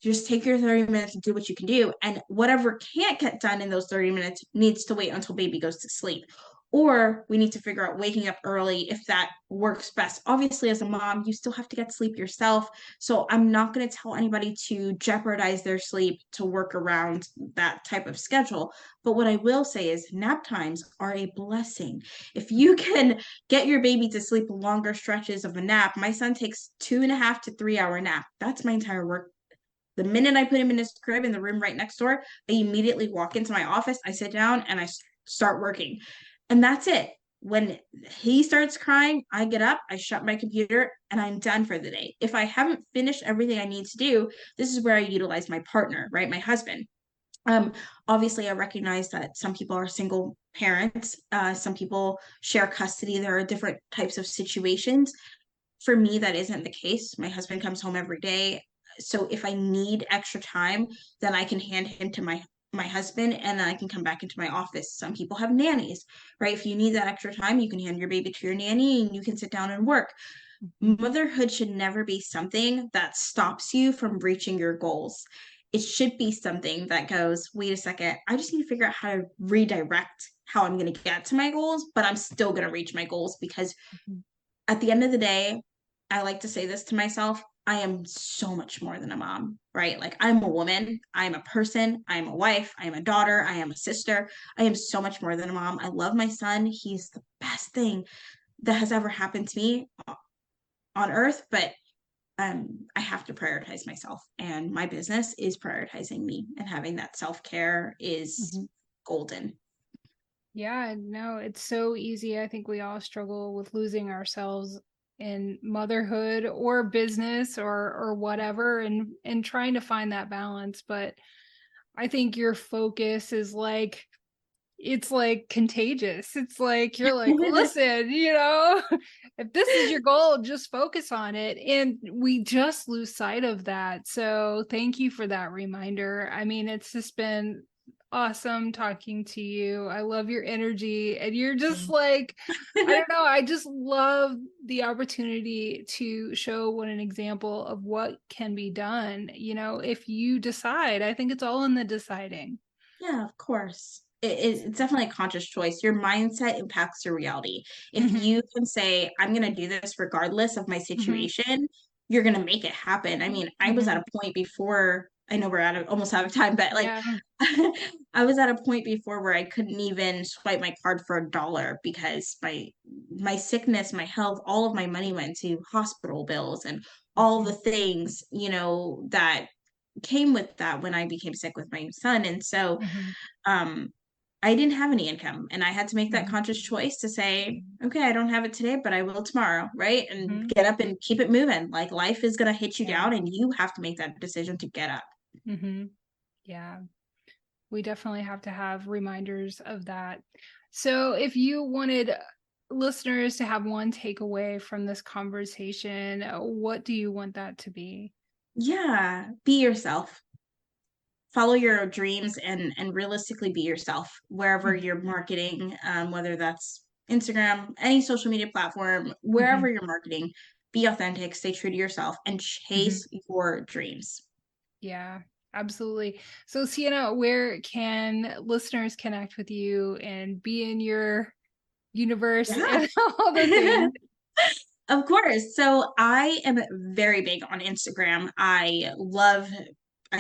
just take your 30 minutes and do what you can do. And whatever can't get done in those 30 minutes needs to wait until baby goes to sleep. Or we need to figure out waking up early if that works best. Obviously, as a mom, you still have to get sleep yourself. So I'm not going to tell anybody to jeopardize their sleep to work around that type of schedule. But what I will say is nap times are a blessing. If you can get your baby to sleep longer stretches of a nap, my son takes 2.5 to 3 hour nap. That's my entire work. The minute I put him in his crib in the room right next door, I immediately walk into my office, I sit down, and I start working. And that's it. When he starts crying, I get up, I shut my computer, and I'm done for the day. If I haven't finished everything I need to do, this is where I utilize my partner, right? My husband. Um, Obviously, I recognize that some people are single parents, some people share custody. There are different types of situations. For me, that isn't the case. My husband comes home every day. So if I need extra time, then I can hand him to my husband and then I can come back into my office. Some people have nannies, right? If you need that extra time, you can hand your baby to your nanny and you can sit down and work. Motherhood should never be something that stops you from reaching your goals. It should be something that goes, wait a second, I just need to figure out how to redirect how I'm going to get to my goals, but I'm still going to reach my goals because at the end of the day, I like to say this to myself, I am so much more than a mom, right? Like I'm a woman, I'm a person, I'm a wife, I am a daughter, I am a sister. I am so much more than a mom. I love my son. He's the best thing that has ever happened to me on earth, but I have to prioritize myself and my business is prioritizing me and having that self-care is Mhm. golden. Yeah, no, it's so easy. I think we all struggle with losing ourselves in motherhood or business or whatever, and trying to find that balance. But I think your focus is like, it's like contagious. It's like you're like, listen, If this is your goal, just focus on it. And we just lose sight of that. So thank you for that reminder. I mean, it's just been awesome talking to you. I love your energy. And you're just like, I don't know, I just love the opportunity to show what an example of what can be done. If you decide, I think it's all in the deciding. Yeah, of course. It's definitely a conscious choice. Your mindset impacts your reality. If Mm-hmm. you can say, I'm going to do this regardless of my Mm-hmm. situation, you're going to make it happen. I mean, I was at Mm-hmm. a point before, I know we're almost out of time, but like Yeah. I was at a point before where I couldn't even swipe my card for $1 because my sickness, my health, all of my money went to hospital bills and all the things, that came with that when I became sick with my son. And so Mm-hmm. um I didn't have any income and I had to make that Mm-hmm. conscious choice to say, okay, I don't have it today, but I will tomorrow, right? And Mm-hmm. get up and keep it moving. Like life is going to hit you Yeah. down and you have to make that decision to get up. Mm-hmm. Yeah. We definitely have to have reminders of that. So, if you wanted listeners to have one takeaway from this conversation, what do you want that to be? Yeah, be yourself. Follow your dreams and realistically be yourself wherever you're marketing, whether that's Instagram, any social media platform, Mm-hmm. wherever you're marketing, be authentic, stay true to yourself, and Mm-hmm. chase your dreams. Yeah, absolutely. So, Sienna, where can listeners connect with you and be in your universe Yeah. and all the things? Of course. So I am very big on Instagram. I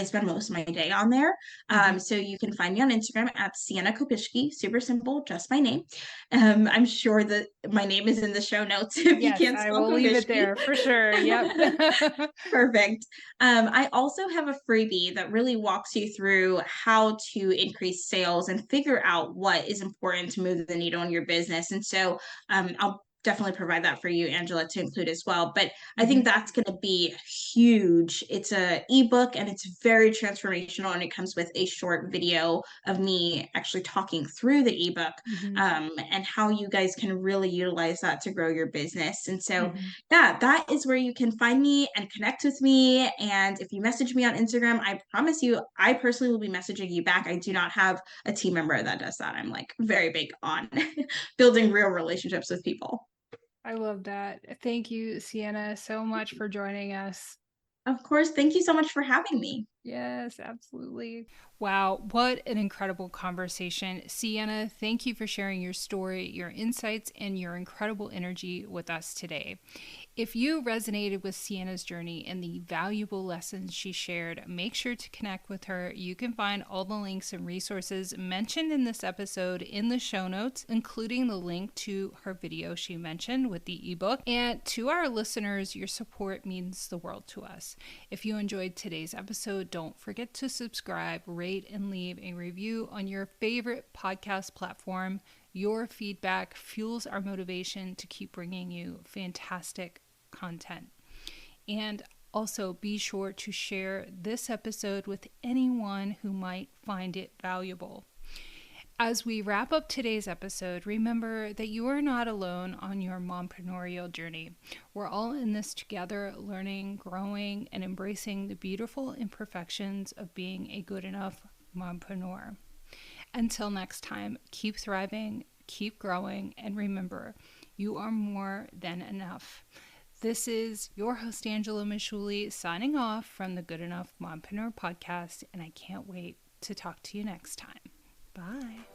spend most of my day on there. Mm-hmm. So you can find me on Instagram at Cienna Kopischke, super simple, just my name. I'm sure that my name is in the show notes if you Yes, can't I spell will leave it Kopischke. there for sure. Yep. Perfect. I also have a freebie that really walks you through how to increase sales and figure out what is important to move the needle in your business. And so I'll definitely provide that for you, Angela, to include as well. But I think Mm-hmm. that's going to be huge. It's a ebook and it's very transformational, and it comes with a short video of me actually talking through the ebook, Mm-hmm. and how you guys can really utilize that to grow your business. And so Mm-hmm. yeah, that is where you can find me and connect with me. And if you message me on Instagram, I promise you, I personally will be messaging you back. I do not have a team member that does that. I'm like very big on building real relationships with people. I love that. Thank you, Sienna, so much for joining us. Of course, thank you so much for having me. Yes, absolutely. Wow, what an incredible conversation. Sienna, thank you for sharing your story, your insights, and your incredible energy with us today. If you resonated with Sienna's journey and the valuable lessons she shared, make sure to connect with her. You can find all the links and resources mentioned in this episode in the show notes, including the link to her video she mentioned with the ebook. And to our listeners, your support means the world to us. If you enjoyed today's episode, don't forget to subscribe, rate, and leave a review on your favorite podcast platform. Your feedback fuels our motivation to keep bringing you fantastic content. And also be sure to share this episode with anyone who might find it valuable. As we wrap up today's episode, remember that you are not alone on your mompreneurial journey. We're all in this together, learning, growing, and embracing the beautiful imperfections of being a good enough mompreneur. Until next time, keep thriving, keep growing, and remember, you are more than enough. This is your host, Angela Mishuli, signing off from the Good Enough Mompreneur podcast, and I can't wait to talk to you next time. Bye.